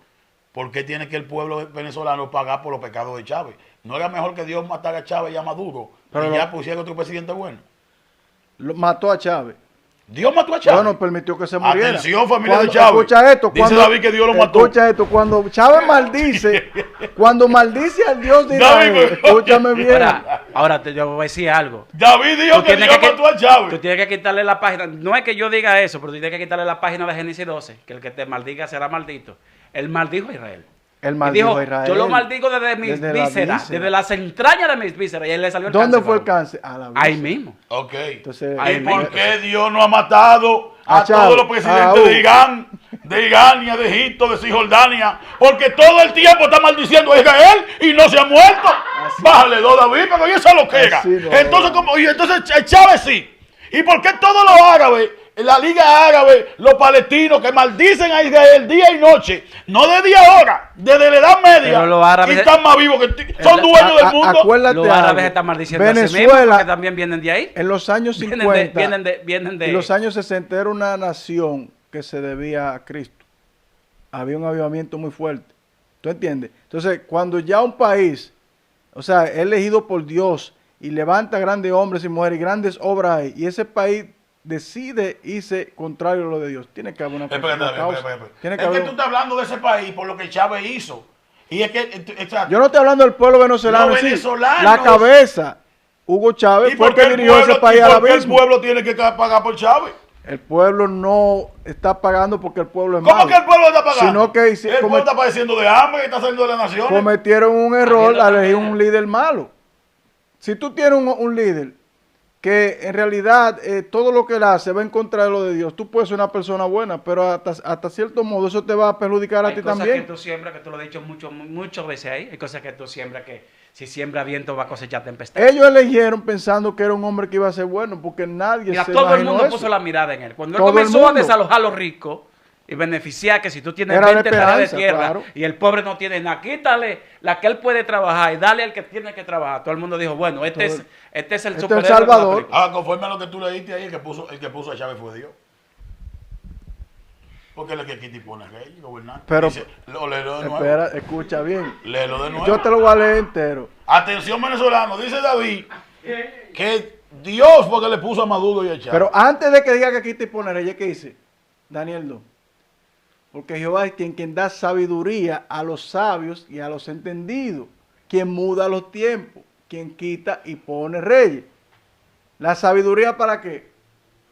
¿por qué tiene que el pueblo venezolano pagar por los pecados de Chávez? ¿No era mejor que Dios matara a Chávez y a Maduro Pero y lo- ya pusiera otro presidente bueno? Mató a Chávez. Dios mató a Chávez. Bueno, permitió que se muriera. Atención, familia Cuando- de Chávez. Escucha esto. Dice David que Dios lo mató. Escucha esto. Cuando Chávez maldice, cuando maldice al Dios de David, Israel, pero- escúchame bien. Ahora yo voy a decir algo. David dijo Tú que tienes Dios que- mató a Chávez. Tú tienes que quitarle la página. No es que yo diga eso, pero tú tienes que quitarle la página de Génesis 12, que el que te maldiga será maldito. Él maldijo a Israel. Él Y maldijo dijo, a Israel. yo lo maldigo desde mis Desde la vísceras, víscera. desde las entrañas de mis vísceras. Y él le salió el ¿Dónde cáncer, fue el varón. cáncer? A la Ahí víscera. mismo. Ok. Entonces, ¿Y Ahí por mismo. qué Dios no ha matado a A Chávez, todos los presidentes a de Irán, de Irania, de Egipto, de Cisjordania? Porque todo el tiempo está maldiciendo a Israel y no se ha muerto. Bájale dos, David, pero eso es lo que era. Así no. Entonces Chávez sí. ¿Y por qué todos los árabes, la Liga Árabe, los palestinos que maldicen a Israel día y noche, no de día a hora, desde la Edad Media, Pero los árabes- y están más vivos que son dueños del mundo? Acuérdate Los árabes algo. están maldiciendo a sí mismos, Venezuela, porque también vienen de ahí. en los años Vienen 50 vienen de y los años 60 era una nación que se debía a Cristo. Había un avivamiento muy fuerte. ¿Tú entiendes? Entonces, cuando ya un país, o sea, es elegido por Dios y levanta grandes hombres y mujeres y grandes obras ahí, y ese país decide irse contrario a lo de Dios, tiene que haber una Espérate, causa. espérate. Tiene que Es que haber tú estás hablando de ese país por lo que Chávez hizo. Y es que, Yo no estoy hablando del pueblo venezolano, Los en sí. venezolanos. La cabeza, Hugo Chávez, fue el que dirigió ese país al ¿por qué el abismo. pueblo tiene que pagar por Chávez? El pueblo no está pagando porque el pueblo es ¿Cómo malo. que el pueblo está pagando? Sino que el pueblo está padeciendo de hambre y está saliendo de las naciones. cometieron un error Habiendo al elegir también. un líder malo. Si tú tienes un líder que en realidad todo lo que él hace va en contra de lo de Dios, tú puedes ser una persona buena, pero hasta cierto modo eso te va a perjudicar a Hay ti cosas también. que tú siembras, que tú lo has dicho muchas veces ahí. Hay cosas que tú siembras que si siembra viento va a cosechar tempestad. Ellos eligieron pensando que era un hombre que iba a ser bueno, porque nadie Mira, se todo el imaginó mundo eso. puso la mirada en él. Cuando él Todo el comenzó a mundo. desalojar a los ricos y beneficiar que si tú tienes Era la 20 tareas de esperanza, tierra claro. y el pobre no tiene nada, quítale la que él puede trabajar y dale al que tiene que trabajar. Todo el mundo dijo, bueno, este es el Este es el superhéroe de la Salvador. película. Ah, conforme a lo que tú leíste ahí, el que puso a Chávez fue Dios. Porque él es el que quita y pone rey y gobernante. Pero- Léelo de nuevo. Espera, escucha bien. Léelo de nuevo. Yo te lo voy a leer entero. Atención venezolano, dice David que Dios fue que le puso a Maduro y a Chávez. Pero antes de que diga que quita y pone reyes, ¿qué dice? Daniel 2. Porque Jehová es quien da sabiduría a los sabios y a los entendidos, quien muda los tiempos, quien quita y pone reyes. ¿La sabiduría para qué?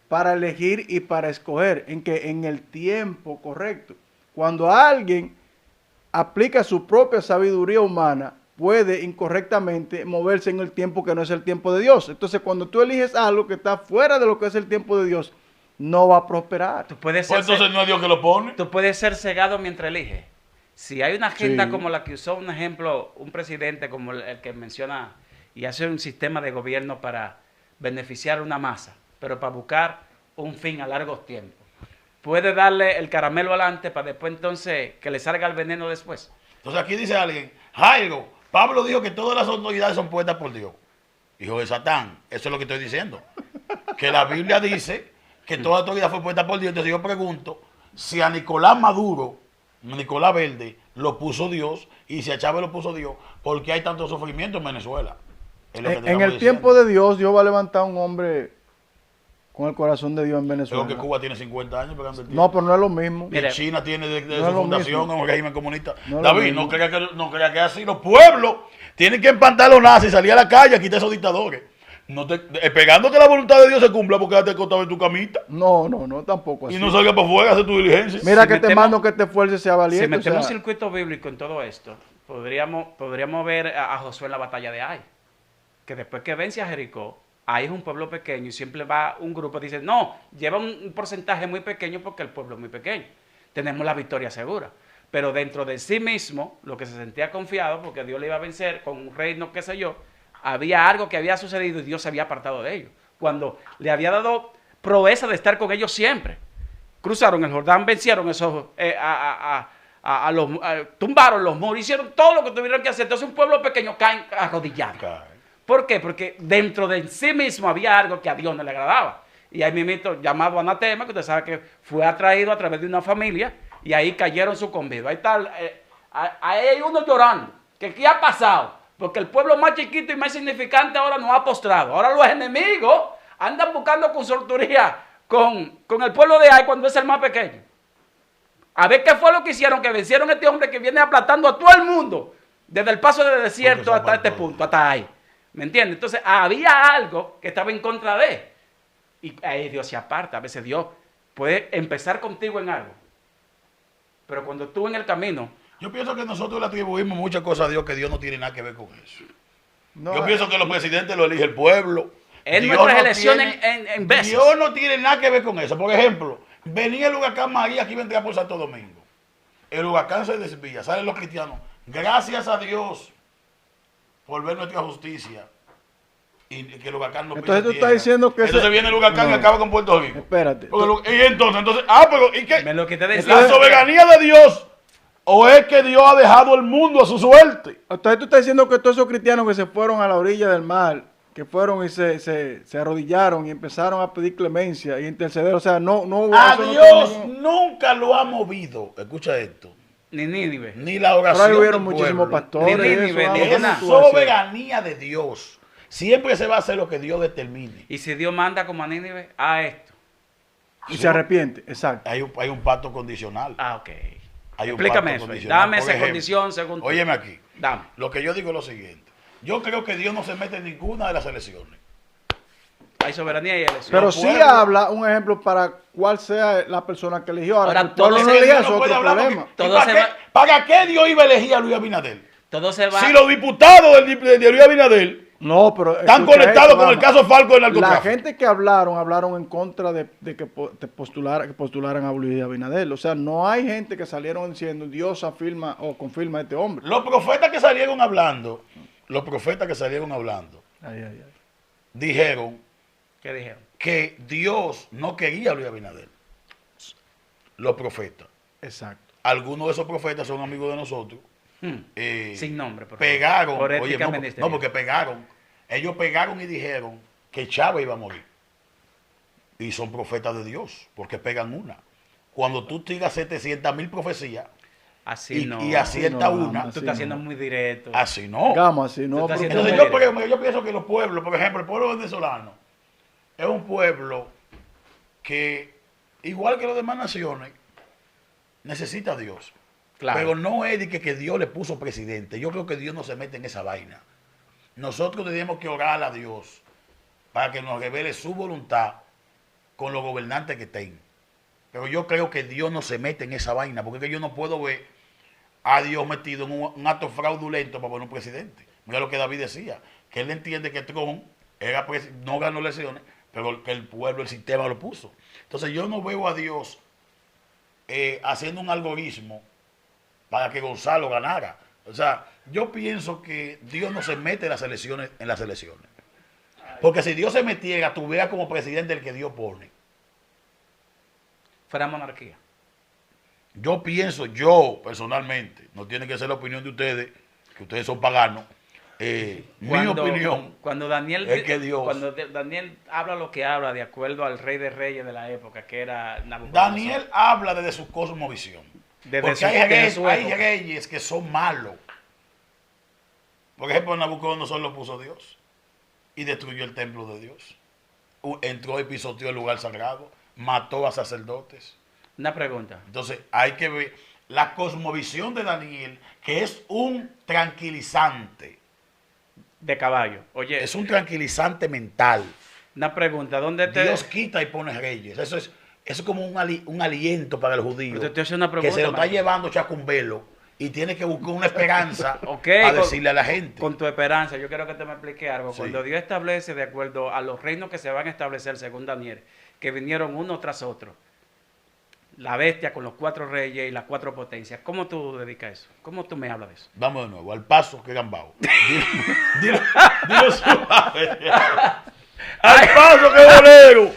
Para elegir y para escoger, en el tiempo correcto. Cuando alguien aplica su propia sabiduría humana, puede incorrectamente moverse en el tiempo que no es el tiempo de Dios. Entonces, cuando tú eliges algo que está fuera de lo que es el tiempo de Dios, no va a prosperar. Tú puedes Pues ser, entonces no es Dios que lo pone. tú puedes ser cegado mientras eliges. Si hay una agenda Sí. como la que usó, un ejemplo, un presidente como el que menciona y hace un sistema de gobierno para beneficiar a una masa, pero para buscar un fin a largos tiempos. Puede darle el caramelo adelante para después entonces que le salga el veneno después. Entonces aquí dice alguien, Jairo, Pablo dijo que todas las autoridades son puestas por Dios. Hijo de Satán, eso es lo que estoy diciendo. Que la Biblia dice que toda autoridad fue puesta por Dios. Entonces yo pregunto, si a Nicolás Maduro, Nicolás Verde, lo puso Dios, y si a Chávez lo puso Dios, ¿por qué hay tanto sufrimiento en Venezuela? Es lo que te En estamos el diciendo. tiempo de Dios, Dios va a levantar a un hombre con el corazón de Dios en Creo Venezuela. que Cuba tiene 50 años pegando el tiempo. No, pero no es lo mismo. Y Mire, China tiene desde no es su lo fundación mismo. un régimen comunista. No es lo David, mismo. no crea que es así. Los pueblos tienen que empantalonarse y salir a la calle a quitar esos dictadores. No te, esperando que la voluntad de Dios se cumpla, porque quédate acostado en tu camita No, tampoco así. y no salga para afuera a hacer tu diligencia. Mira Si que te metemos- mando que te esfuerces, sea valiente. Si metemos o un sea, circuito bíblico en todo esto, podríamos ver a Josué en la batalla de Ai. Que después que vence a Jericó, Ai es un pueblo pequeño y siempre va un grupo y dice, no, lleva un porcentaje muy pequeño porque el pueblo es muy pequeño. Tenemos la victoria segura. Pero dentro de sí mismo, lo que se sentía confiado, porque Dios le iba a vencer con un reino, qué sé yo, había algo que había sucedido y Dios se había apartado de ellos. Cuando le había dado proeza de estar con ellos siempre. Cruzaron el Jordán, vencieron esos, tumbaron los muros, hicieron todo lo que tuvieron que hacer. Entonces un pueblo pequeño cae arrodillado. ¿Por qué? Porque dentro de sí mismo había algo que a Dios no le agradaba. Y ahí mismo llamado anatema, que usted sabe que fue atraído a través de una familia, y ahí cayeron sucumbidos. Ahí está, ahí hay uno llorando, que ¿qué ha pasado? Porque el pueblo más chiquito y más significante ahora no ha postrado. Ahora los enemigos andan buscando consultoría con el pueblo de Ai cuando es el más pequeño. A ver qué fue lo que hicieron, que vencieron a este hombre que viene aplastando a todo el mundo, desde el paso del desierto hasta este punto, hasta ahí. ¿Me entiendes? Entonces había algo que estaba en contra de él. Y ahí Dios se aparta. A veces Dios puede empezar contigo en algo. Pero cuando tú en el camino... Yo pienso que nosotros le atribuimos muchas cosas a Dios que Dios no tiene nada que ver con eso. no, Yo pienso que los presidentes lo elige el pueblo. En Dios nuestras no elecciones tiene- en veces. Dios no tiene nada que ver con eso. Por ejemplo, venía el huracán María, aquí vendría por Santo Domingo. El huracán se desvía, salen los cristianos. Gracias a Dios por ver nuestra justicia y que el huracán no pise Entonces tú tierra. estás diciendo que Entonces ese- viene el huracán y No. acaba con Puerto Rico. Espérate. Porque y entonces, pero ¿y qué? Me lo quité de La encima. soberanía de Dios, o es que Dios ha dejado el mundo a su suerte. Entonces tú estás diciendo que todos esos cristianos que se fueron a la orilla del mar, que fueron y se arrodillaron y empezaron a pedir clemencia y interceder, o sea, no hubo... A eso no Dios tiene ningún- nunca lo ha movido. Escucha esto. Ni Nínive. Ni la Pero oración ahí hubieron del muchísimos pueblo. pastores. Ni y eso, Nínive, ni ¿cómo Es nada. tú vas a decir? soberanía de Dios. Siempre se va a hacer lo que Dios determine. Y si Dios manda como a Nínive, a esto. Y se arrepiente, exacto. Hay un pacto condicional. Ah, ok. Hay un Explícame pacto eso. condicional. Dame Por esa ejemplo, condición según tú. Óyeme aquí. Dame. Lo que yo digo es lo siguiente. Yo creo que Dios no se mete en ninguna de las elecciones. Hay soberanía y elección. Pero Los sí pueblos- habla un ejemplo para cuál sea la persona que eligió. Ahora, Ahora, que el pueblo todo no ese- elija Dios es no puede otro hablar problema. porque- ¿y Todo se va- ¿Para qué Dios iba a elegir a Luis Abinader? Todo se va. Si los diputados de Luis Abinader No, pero están escucha conectados esto, con el Gama. caso Falco del La narcotráfico. gente que hablaron en contra de que que postularan a Luis Abinader. O sea, no hay gente que salieron diciendo Dios afirma o confirma a este hombre. Los profetas que salieron hablando, Ay, ay, ay. dijeron ¿Qué dijeron? que Dios no quería a Luis Abinader. Los profetas. Exacto. Algunos de esos profetas son amigos de nosotros. Sin nombre, por favor. Pegaron. Por Oye, ética no, ministerial. porque pegaron. Ellos pegaron y dijeron que Chávez iba a morir. Y son profetas de Dios, porque pegan una. Cuando tú tiras 700,000 profecías Así y, no. y acierta no, una, no, Tú sí, estás siendo muy directo. así no. Gama, así Tú no. estás pero- haciendo Entonces muy yo pienso que los pueblos, por ejemplo, el pueblo venezolano, es un pueblo que, igual que las demás naciones, necesita a Dios. Claro. Pero no es de que Dios le puso presidente. Yo creo que Dios no se mete en esa vaina. Nosotros tenemos que orar a Dios para que nos revele su voluntad con los gobernantes que estén. Pero yo creo que Dios no se mete en esa vaina, porque es que yo no puedo ver a Dios metido en un acto fraudulento para poner un presidente. Mira lo que David decía, que él entiende que Trump no ganó elecciones, pero que el pueblo, el sistema lo puso. Entonces yo no veo a Dios haciendo un algoritmo para que Gonzalo ganara. O sea, yo pienso que Dios no se mete en las elecciones. Porque si Dios se metiera, tuviera como presidente el que Dios pone. Fuera monarquía. Yo pienso, yo personalmente, no tiene que ser la opinión de ustedes, que ustedes son paganos, mi opinión Cuando Daniel, es que Dios... Daniel habla lo que habla de acuerdo al rey de reyes de la época, que era Nabucodonosor. Daniel habla desde su cosmovisión. Porque hay reyes que son malos. Por ejemplo, Nabucodonosor lo puso Dios y destruyó el templo de Dios. Entró y pisoteó el lugar sagrado, mató a sacerdotes. Una pregunta. Entonces hay que ver la cosmovisión de Daniel, que es un tranquilizante. De caballo. Oye, Es un tranquilizante mental. una pregunta. ¿Dónde te... Dios quita y pone reyes. Eso es como un aliento para el judío. Pero te hace una Que pregunta, se lo está Manuel. llevando Chacumbelo y tiene que buscar una esperanza Ok, para decirle a la gente. Con tu esperanza, yo quiero que te me explique algo. Sí. Cuando Dios establece de acuerdo a los reinos que se van a establecer según Daniel, que vinieron uno tras otro, la bestia con los 4 reyes y las 4 potencias, ¿cómo tú dedicas eso? ¿Cómo tú me hablas de eso? Vamos de nuevo, al paso que gambao. Dilo suave. Al paso que bolero.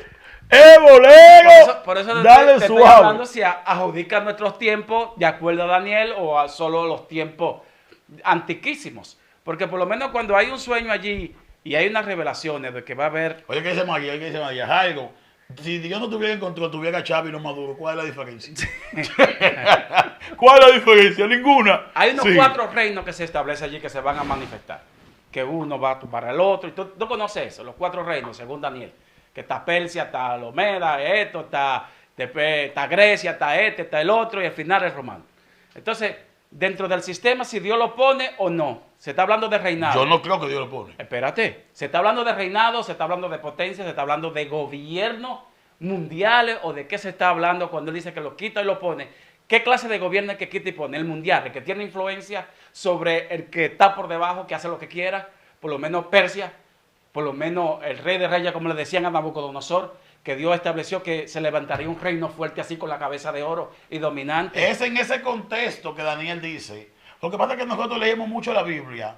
¡Es bolero! Por eso Dale te estoy suave. hablando si adjudican nuestros tiempos de acuerdo a Daniel o a solo los tiempos antiquísimos. Porque por lo menos cuando hay un sueño allí y hay unas revelaciones de que va a haber... Oye, ¿qué dice María? Jairo, si Dios no tuviera en control, tuviera a Chávez y no Maduro, ¿cuál es la diferencia? ¿Cuál es la diferencia? Ninguna. Hay unos Sí. 4 reinos que se establecen allí que se van a manifestar. Que uno va a tumbar al otro. Y tú conoces eso, los 4 reinos, según Daniel. Que está Persia, está Lomeda, esto, está Grecia, está está el otro y al final es romano. Entonces, dentro del sistema, si Dios lo pone o no, se está hablando de reinado. Yo no creo que Dios lo pone. Espérate, se está hablando de reinado, se está hablando de potencia, se está hablando de gobierno mundiales o de qué se está hablando cuando él dice que lo quita y lo pone. ¿Qué clase de gobierno es que quita y pone? El mundial, el que tiene influencia sobre el que está por debajo, que hace lo que quiera, por lo menos Persia, por lo menos el rey de reyes, como le decían a Nabucodonosor, que Dios estableció que se levantaría un reino fuerte así con la cabeza de oro y dominante. Es en ese contexto que Daniel dice. Lo que pasa es que nosotros leemos mucho la Biblia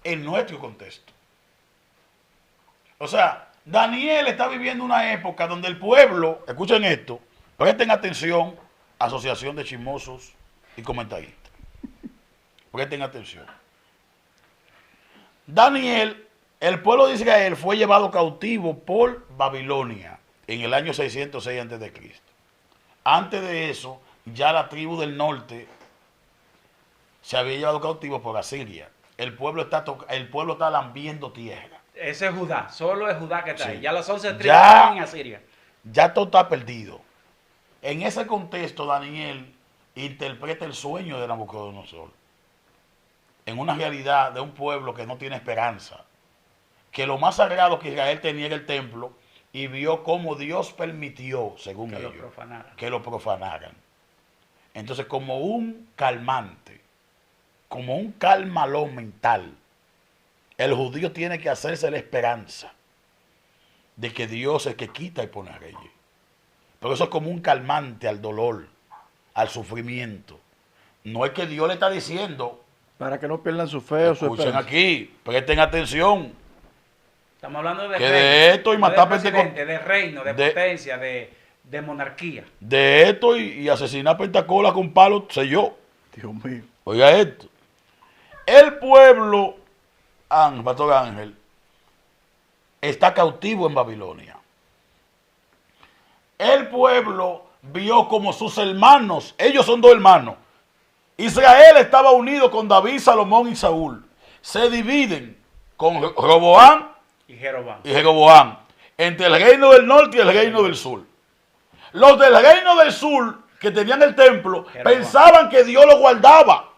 en nuestro contexto. O sea, Daniel está viviendo una época donde el pueblo, escuchen esto, presten atención, asociación de chismosos y comentaristas. Presten atención. Daniel, el pueblo de Israel fue llevado cautivo por Babilonia en el año 606 a.C. Antes de eso, ya la tribu del norte se había llevado cautivo por Asiria. El pueblo está lambiendo tierra. Ese es Judá, solo es Judá que está ahí. Sí. Ya las 11 tribus Ya. están en Asiria. Ya todo está perdido. En ese contexto, Daniel interpreta el sueño de Nabucodonosor en una realidad de un pueblo que no tiene esperanza, que lo más sagrado que Israel tenía era el templo, y vio cómo Dios permitió, según Que lo ellos, profanaran. que lo profanaran. Entonces, como un calmante, como un calmalón mental, el judío tiene que hacerse la esperanza de que Dios es el que quita y pone reyes. Pero eso es como un calmante al dolor, al sufrimiento. No es que Dios le está diciendo, Para que no pierdan su fe o su escuchen esperanza. aquí, presten atención, Estamos hablando de que reino, de esto y no matar de presidente, Pentecost- de reino, de de- potencia, de monarquía. de esto y asesinar Pentacola con palo, sé yo. Dios mío. Oiga esto. El pueblo, Pastor Ángel, está cautivo en Babilonia. El pueblo vio como sus hermanos, ellos son 2 hermanos. Israel estaba unido con David, Salomón y Saúl. Se dividen con Roboam Y Jeroboam. y Jeroboam entre el reino del norte y el reino del sur. Los del reino del sur, que tenían el templo, Jeroboam. pensaban que Dios lo guardaba.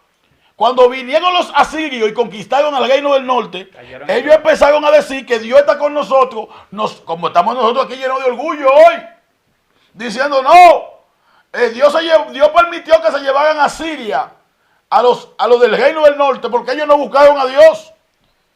Cuando vinieron los asirios y conquistaron el reino del norte, Cayeron ellos en- empezaron a decir que Dios está con nosotros, como estamos nosotros aquí llenos de orgullo hoy, diciendo no, Dios permitió que se llevaran a Siria a los del reino del norte, porque ellos no buscaron a Dios,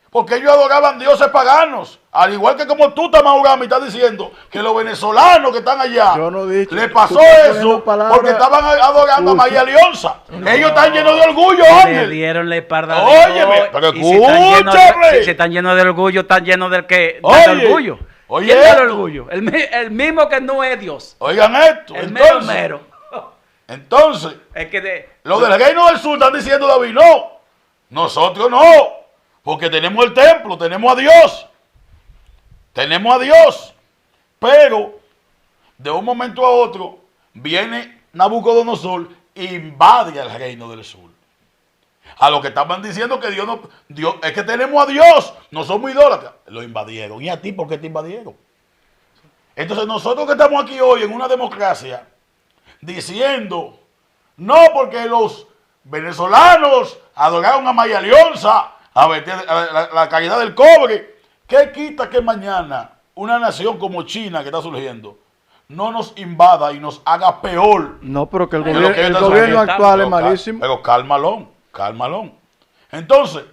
porque ellos adoraban dioses paganos, al igual que como tú, Tamaurami, estás diciendo que los venezolanos que están allá, Yo no he dicho- le tú pasó estás eso poniendo palabras- porque estaban adorando a María Leonza. Ellos están llenos de orgullo, Le Ángel. dieron la espalda Óyeme, Dios, pero y si están llenos escúchame. si están llenos de orgullo, están llenos del que Oye, del orgullo. oye ¿Quién da el esto. orgullo? El mismo que no es Dios. Oigan esto. El mero Entonces, mero. entonces, Es que los del reino del sur están diciendo, David, no, nosotros no. Porque tenemos el templo, tenemos a Dios. Tenemos a Dios. Pero de un momento a otro viene Nabucodonosor e invade el reino del sur. A lo que estaban diciendo que Dios no, Dios, es que tenemos a Dios, no somos idólatras. Lo invadieron. ¿Y a ti por qué te invadieron? Entonces nosotros que estamos aquí hoy en una democracia diciendo, no, porque los venezolanos adoraron a María Leonza, a la caridad del cobre. ¿Qué quita que mañana una nación como China que está surgiendo no nos invada y nos haga peor? No, pero que el de lo que gobierno está actual es Pero malísimo. Pero cálmalo. Entonces,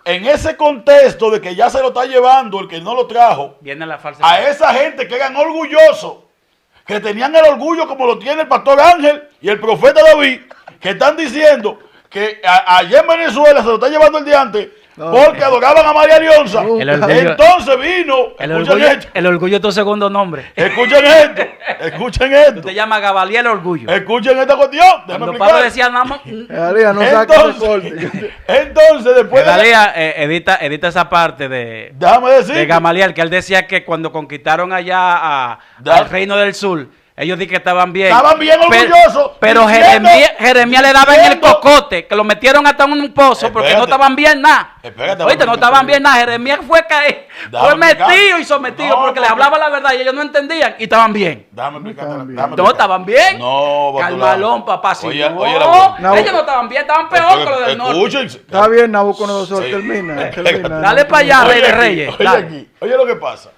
en ese contexto de que ya se lo está llevando el que no lo trajo, Viene la falsa. a esa gente que eran orgullosos, que tenían el orgullo como lo tiene el pastor Ángel y el profeta David, que están diciendo que allá en Venezuela se lo está llevando el diante porque adoraban a María Leonza. Entonces vino, el orgullo es tu segundo nombre. Escuchen esto. Usted llama a Gabaliel orgullo. Escuchen esta cuestión. Cuando Pablo decía nada más. Entonces, después edita esa parte de Gamaliel, que él decía que cuando conquistaron allá al reino del sur, ellos dijeron que estaban bien. Estaban bien orgullosos. Pero Jeremías le daba en el cocote, que lo metieron hasta en un pozo porque no estaban bien nada. Oíste, no estaban bien nada. Jeremías fue metido y sometido porque le hablaba la verdad y ellos no entendían y estaban bien. Déjame explicarte. No, estaban bien. No, Calmalón, papá. Oye, ellos no estaban bien, estaban peor que los del norte. Está bien, Nabucodonosor, termina. Dale para allá, Rey de Reyes. Oye lo que pasa.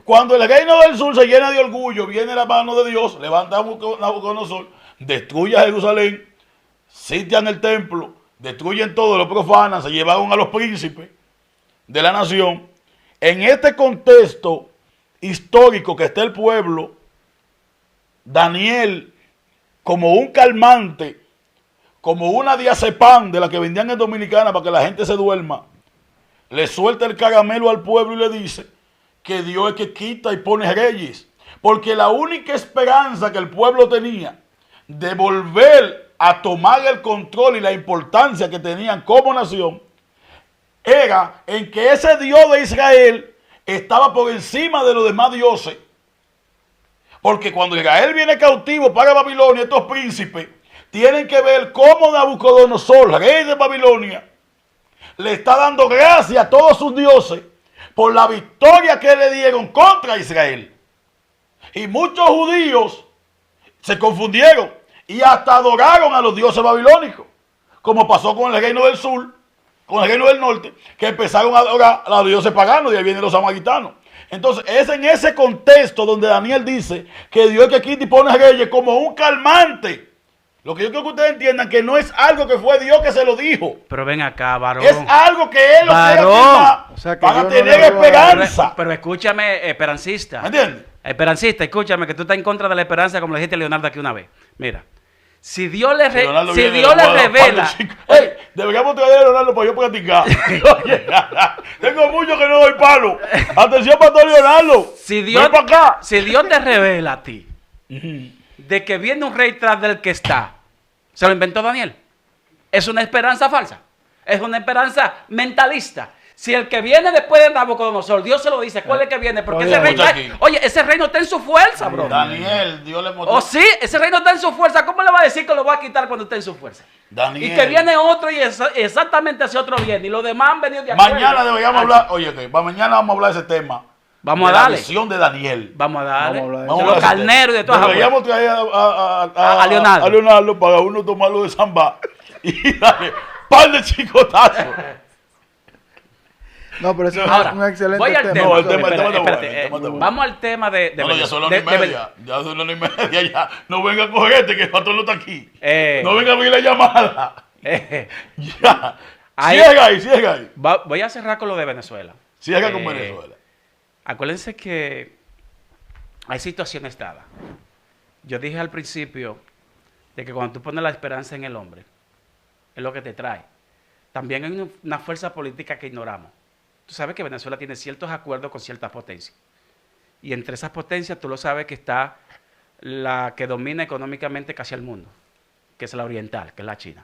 Cuando el reino del sur se llena de orgullo, viene la mano de Dios, levanta a Nabucodonosor, destruye a Jerusalén, sitian el templo, destruyen todo, lo profanan, se llevaron a los príncipes de la nación. En este contexto histórico que está el pueblo, Daniel, como un calmante, como una diazepam de la que vendían en Dominicana para que la gente se duerma, le suelta el caramelo al pueblo y le dice que Dios es que quita y pone reyes. Porque la única esperanza que el pueblo tenía de volver a tomar el control y la importancia que tenían como nación era en que ese Dios de Israel estaba por encima de los demás dioses. Porque cuando Israel viene cautivo para Babilonia, estos príncipes tienen que ver cómo Nabucodonosor, rey de Babilonia, le está dando gracias a todos sus dioses por la victoria que le dieron contra Israel. Y muchos judíos se confundieron y hasta adoraron a los dioses babilónicos, como pasó con el reino del sur, con el reino del norte, que empezaron a adorar a los dioses paganos, y ahí vienen los samaritanos. Entonces es en ese contexto donde Daniel dice que Dios es que quita y pone reyes como un calmante. Lo que yo quiero que ustedes entiendan que no es algo que fue Dios que se lo dijo. Pero ven acá, varón. Es algo que Él lo quiere afirmar, o sea, para tener esperanza. Pero escúchame, esperancista. ¿Me entiendes? Esperancista, escúchame, que tú estás en contra de la esperanza, como le dijiste a Leonardo aquí una vez. Mira, si Dios le revela... Hey, deberíamos traer a Leonardo para yo practicar. Oye, tengo mucho que no doy palo. Atención, pastor Leonardo. Si Dios te revela a ti de que viene un rey tras del que está, ¿se lo inventó Daniel? Es una esperanza falsa. Es una esperanza mentalista. Si el que viene después de Nabucodonosor, Dios se lo dice, ¿cuál es el que viene? Porque ese reino, ese reino está en su fuerza, bro. Daniel, Dios le mostró. Oh, sí, ese reino está en su fuerza. ¿Cómo le va a decir que lo va a quitar cuando está en su fuerza? Daniel. Y que viene otro y exactamente ese otro viene. Y los demás han venido de acuerdo. Mañana deberíamos hablar, mañana vamos a hablar de ese tema. Vamos a darle. La visión de Daniel. Vamos a darle. Vamos de los carneros y de todas las deberíamos traer a Leonardo para uno tomarlo de Zamba y darle par de chicotazos. No, pero eso ahora, es un excelente voy al tema. tema. No, el tema está bueno. Vamos al tema de ya son las 1:30. Ya son las 1:30 ya. No venga a cogerte que el pastor no está aquí. No venga a abrir la llamada. Ya. Ciega ahí. Voy a cerrar con lo de Venezuela. Ciega con Venezuela. Acuérdense que hay situaciones dadas. Yo dije al principio de que cuando tú pones la esperanza en el hombre, es lo que te trae. También hay una fuerza política que ignoramos. Tú sabes que Venezuela tiene ciertos acuerdos con ciertas potencias. Y entre esas potencias, tú lo sabes que está la que domina económicamente casi el mundo, que es la oriental, que es la China.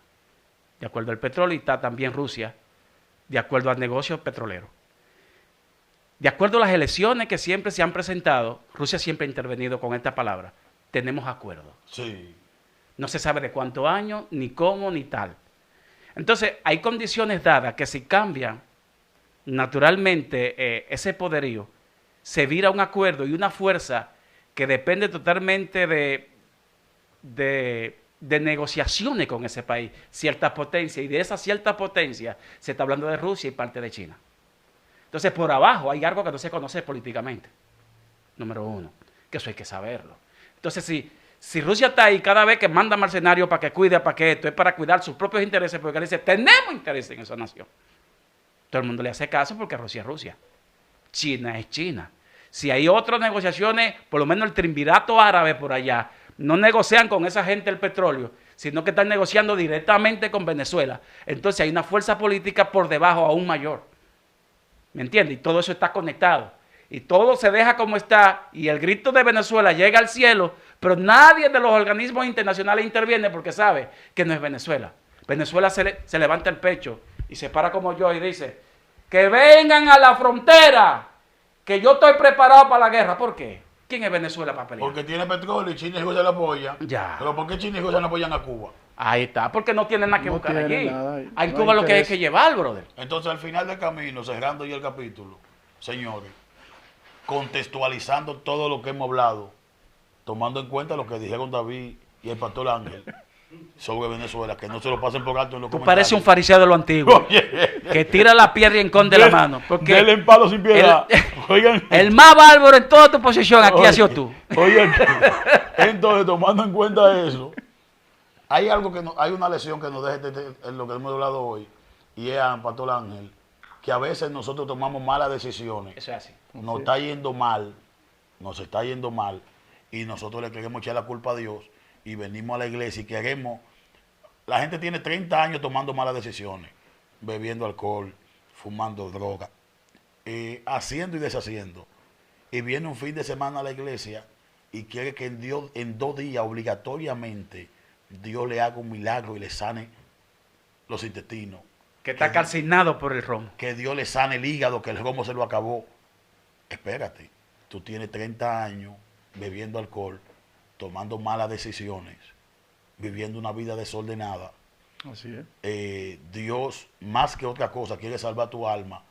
De acuerdo al petróleo, y está también Rusia, de acuerdo al negocio petrolero. De acuerdo a las elecciones que siempre se han presentado, Rusia siempre ha intervenido con esta palabra. Tenemos acuerdo. Sí. No se sabe de cuántos años, ni cómo, ni tal. Entonces, hay condiciones dadas que si cambian, naturalmente ese poderío se vira un acuerdo y una fuerza que depende totalmente de negociaciones con ese país, ciertas potencias, y de esa cierta potencia se está hablando de Rusia y parte de China. Entonces, por abajo hay algo que no se conoce políticamente, número uno, que eso hay que saberlo. Entonces, si Rusia está ahí cada vez que manda mercenarios para que cuide, para que esto, es para cuidar sus propios intereses, porque él dice, tenemos interés en esa nación. Todo el mundo le hace caso porque Rusia es Rusia. China es China. Si hay otras negociaciones, por lo menos el triunvirato árabe por allá, no negocian con esa gente el petróleo, sino que están negociando directamente con Venezuela. Entonces hay una fuerza política por debajo aún mayor. ¿Me entiendes? Y todo eso está conectado. Y todo se deja como está, y el grito de Venezuela llega al cielo, pero nadie de los organismos internacionales interviene porque sabe que no es Venezuela. Venezuela se levanta el pecho y se para como yo y dice, que vengan a la frontera, que yo estoy preparado para la guerra. ¿Por qué? ¿Quién es Venezuela para pelear? Porque tiene petróleo y China y Rusia la apoyan. Ya. Pero ¿por qué China y Rusia no apoyan a Cuba? Ahí está, porque no tienen nada que No buscar tiene allí. nada ahí. Hay No Cuba hay lo que hay interés. que llevar, brother. Entonces, al final del camino, cerrando ya el capítulo, señores, contextualizando todo lo que hemos hablado, tomando en cuenta lo que dijeron David y el pastor Ángel sobre Venezuela, que no se lo pasen por alto en los Tú comentarios. pareces un fariseo de lo antiguo, Oye, que tira la piedra y esconde la mano. Porque denle en palo sin piedad. Oigan, el más bárbaro en toda tu posición aquí oye, ha sido tú. Oigan, entonces, tomando en cuenta eso, hay algo que hay una lección que nos deja en lo que hemos hablado hoy, y es a pastor Ángel, que a veces nosotros tomamos malas decisiones. Eso es así. Nos está yendo mal, nos está yendo mal, y nosotros le queremos echar la culpa a Dios, y venimos a la iglesia y queremos, la gente tiene 30 años tomando malas decisiones, bebiendo alcohol, fumando droga, haciendo y deshaciendo, y viene un fin de semana a la iglesia y quiere que en 2 días obligatoriamente Dios le haga un milagro y le sane los intestinos, Que está calcinado por el romo. que Dios le sane el hígado, que el romo se lo acabó. Espérate, tú tienes 30 años bebiendo alcohol, tomando malas decisiones, viviendo una vida desordenada. Así es. Dios, más que otra cosa, quiere salvar tu alma.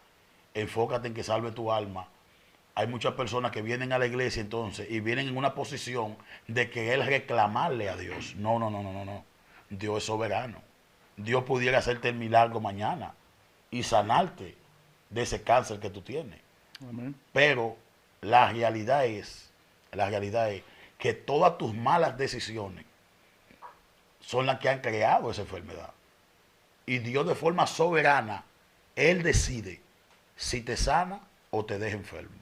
Enfócate en que salve tu alma. Hay muchas personas que vienen a la iglesia entonces y vienen en una posición de querer reclamarle a Dios. No. Dios es soberano. Dios pudiera hacerte el milagro mañana y sanarte de ese cáncer que tú tienes. Amén. Pero la realidad es que todas tus malas decisiones son las que han creado esa enfermedad. Y Dios de forma soberana, Él decide si te sana o te deja enfermo.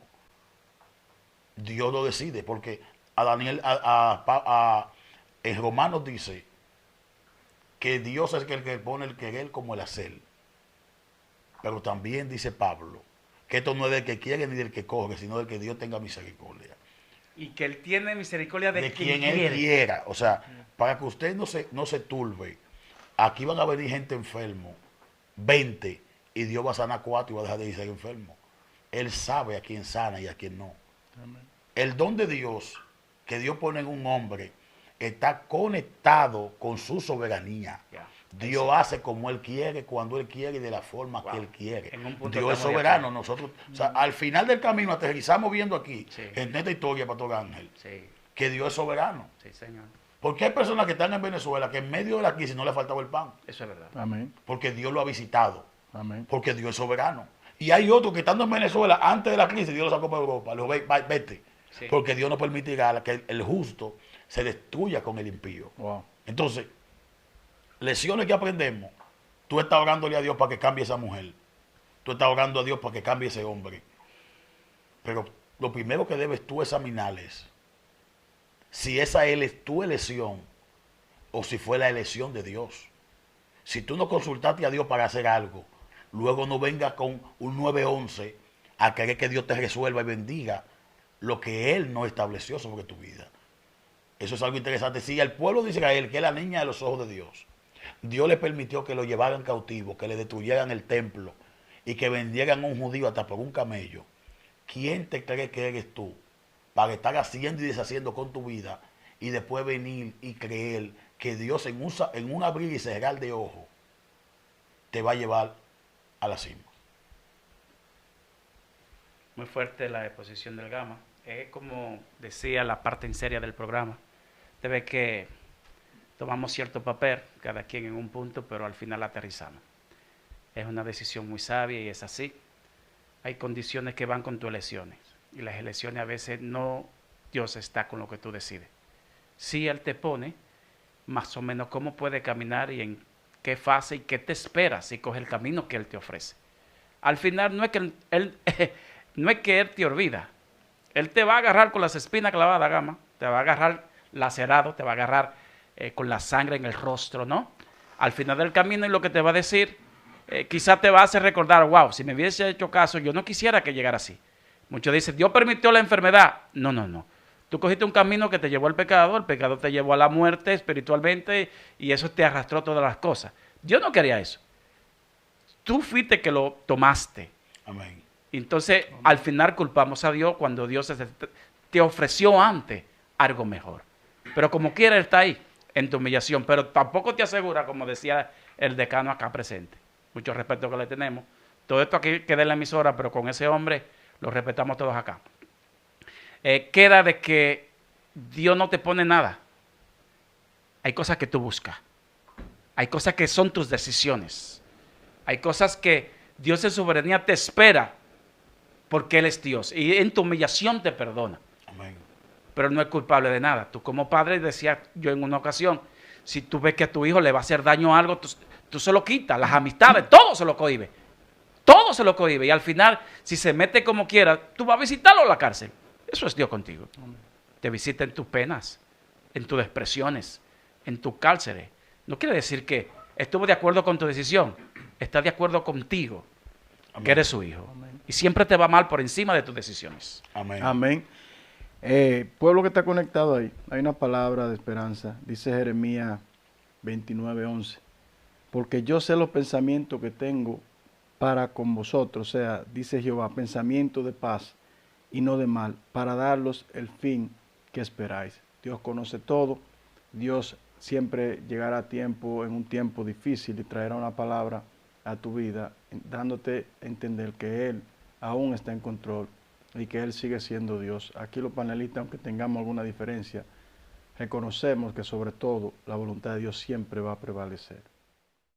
Dios lo decide, porque a Daniel, en Romanos dice que Dios es el que pone el querer como el hacer. Pero también dice Pablo que esto no es del que quiere ni del que corre, sino del que Dios tenga misericordia. Y que él tiene misericordia de Quien Él quiera. O sea, para que usted no se turbe, aquí van a venir gente enfermo, 20, y Dios va a sanar 4 y va a dejar de ser enfermo. Él sabe a quién sana y a quién no. Amén. El don de Dios que Dios pone en un hombre está conectado con su soberanía. Ya. Dios hace como Él quiere, cuando Él quiere y de la forma que Él quiere. En un punto Dios es estamos de soberano. acuerdo. Nosotros, o sea, al final del camino aterrizamos viendo aquí, Sí. en esta historia, Pastor Ángel, Sí, que Dios es soberano. sí, señor. Porque hay personas que están en Venezuela que en medio de la crisis no le faltaba el pan, Eso es verdad. Amén. porque Dios lo ha visitado, Amén. porque Dios es soberano. Y hay otros que estando en Venezuela antes de la crisis, Dios lo sacó para Europa, le dijo, vete, Sí. porque Dios no permitirá que el justo se destruya con el impío. Wow. Entonces, lecciones que aprendemos, tú estás orándole a Dios para que cambie esa mujer, tú estás orando a Dios para que cambie ese hombre, pero lo primero que debes tú examinar es si esa es tu elección o si fue la elección de Dios. Si tú no consultaste a Dios para hacer algo, luego no vengas con un 911 a querer que Dios te resuelva y bendiga lo que Él no estableció sobre tu vida. Eso es algo interesante. Si el pueblo de Israel, que es la niña de los ojos de Dios, Dios le permitió que lo llevaran cautivo, que le destruyeran el templo y que vendieran a un judío hasta por un camello, ¿quién te cree que eres tú para estar haciendo y deshaciendo con tu vida y después venir y creer que Dios en un abrir y cerrar de ojos te va a llevar a la cima? Muy fuerte la exposición del Gama. Es como decía la parte en seria del programa. Te ve que tomamos cierto papel, cada quien en un punto, pero al final aterrizamos. Es una decisión muy sabia y es así. Hay condiciones que van con tus elecciones. Y las elecciones a veces no Dios está con lo que tú decides. Sí, Él te pone más o menos cómo puede caminar y en qué fase y qué te espera si coge el camino que Él te ofrece. Al final no es que no es que Él te olvida. Él te va a agarrar con las espinas clavadas, Gama. Te va a agarrar lacerado, te va a agarrar con la sangre en el rostro, ¿no? Al final del camino y lo que te va a decir, quizás te va a hacer recordar, wow, si me hubiese hecho caso, yo no quisiera que llegara así. Muchos dicen, Dios permitió la enfermedad. No, no, no. Tú cogiste un camino que te llevó al pecado, el pecado te llevó a la muerte espiritualmente y eso te arrastró todas las cosas. Dios no quería eso. Tú fuiste que lo tomaste. Amén. Entonces, al final culpamos a Dios cuando Dios te ofreció antes algo mejor. Pero como quiera, Él está ahí, en tu humillación. Pero tampoco te asegura, como decía el decano acá presente. Mucho respeto que le tenemos. Todo esto aquí queda en la emisora, pero con ese hombre lo respetamos todos acá. Queda de que Dios no te pone nada. Hay cosas que tú buscas. Hay cosas que son tus decisiones. Hay cosas que Dios en su soberanía te espera porque Él es Dios. Y en tu humillación te perdona. Amén. Pero no es culpable de nada. Tú como padre, decía yo en una ocasión, si tú ves que a tu hijo le va a hacer daño a algo, tú se lo quitas, las amistades, todo se lo cohíbe. Todo se lo cohíbe. Y al final, si se mete como quiera, tú vas a visitarlo a la cárcel. Eso es Dios contigo. Te visita en tus penas, en tus expresiones, en tus cárceles. No quiere decir que estuvo de acuerdo con tu decisión. Está de acuerdo contigo, Amén. que eres su hijo. Amén. Y siempre te va mal por encima de tus decisiones. Amén. Amén. Pueblo que está conectado ahí, hay una palabra de esperanza. Dice Jeremías 29:11. Porque yo sé los pensamientos que tengo para con vosotros, o sea, dice Jehová, pensamiento de paz y no de mal, para darlos el fin que esperáis. Dios conoce todo, Dios siempre llegará a tiempo, en un tiempo difícil, y traerá una palabra a tu vida, dándote a entender que Él aún está en control y que Él sigue siendo Dios. Aquí los panelistas, aunque tengamos alguna diferencia, reconocemos que sobre todo la voluntad de Dios siempre va a prevalecer.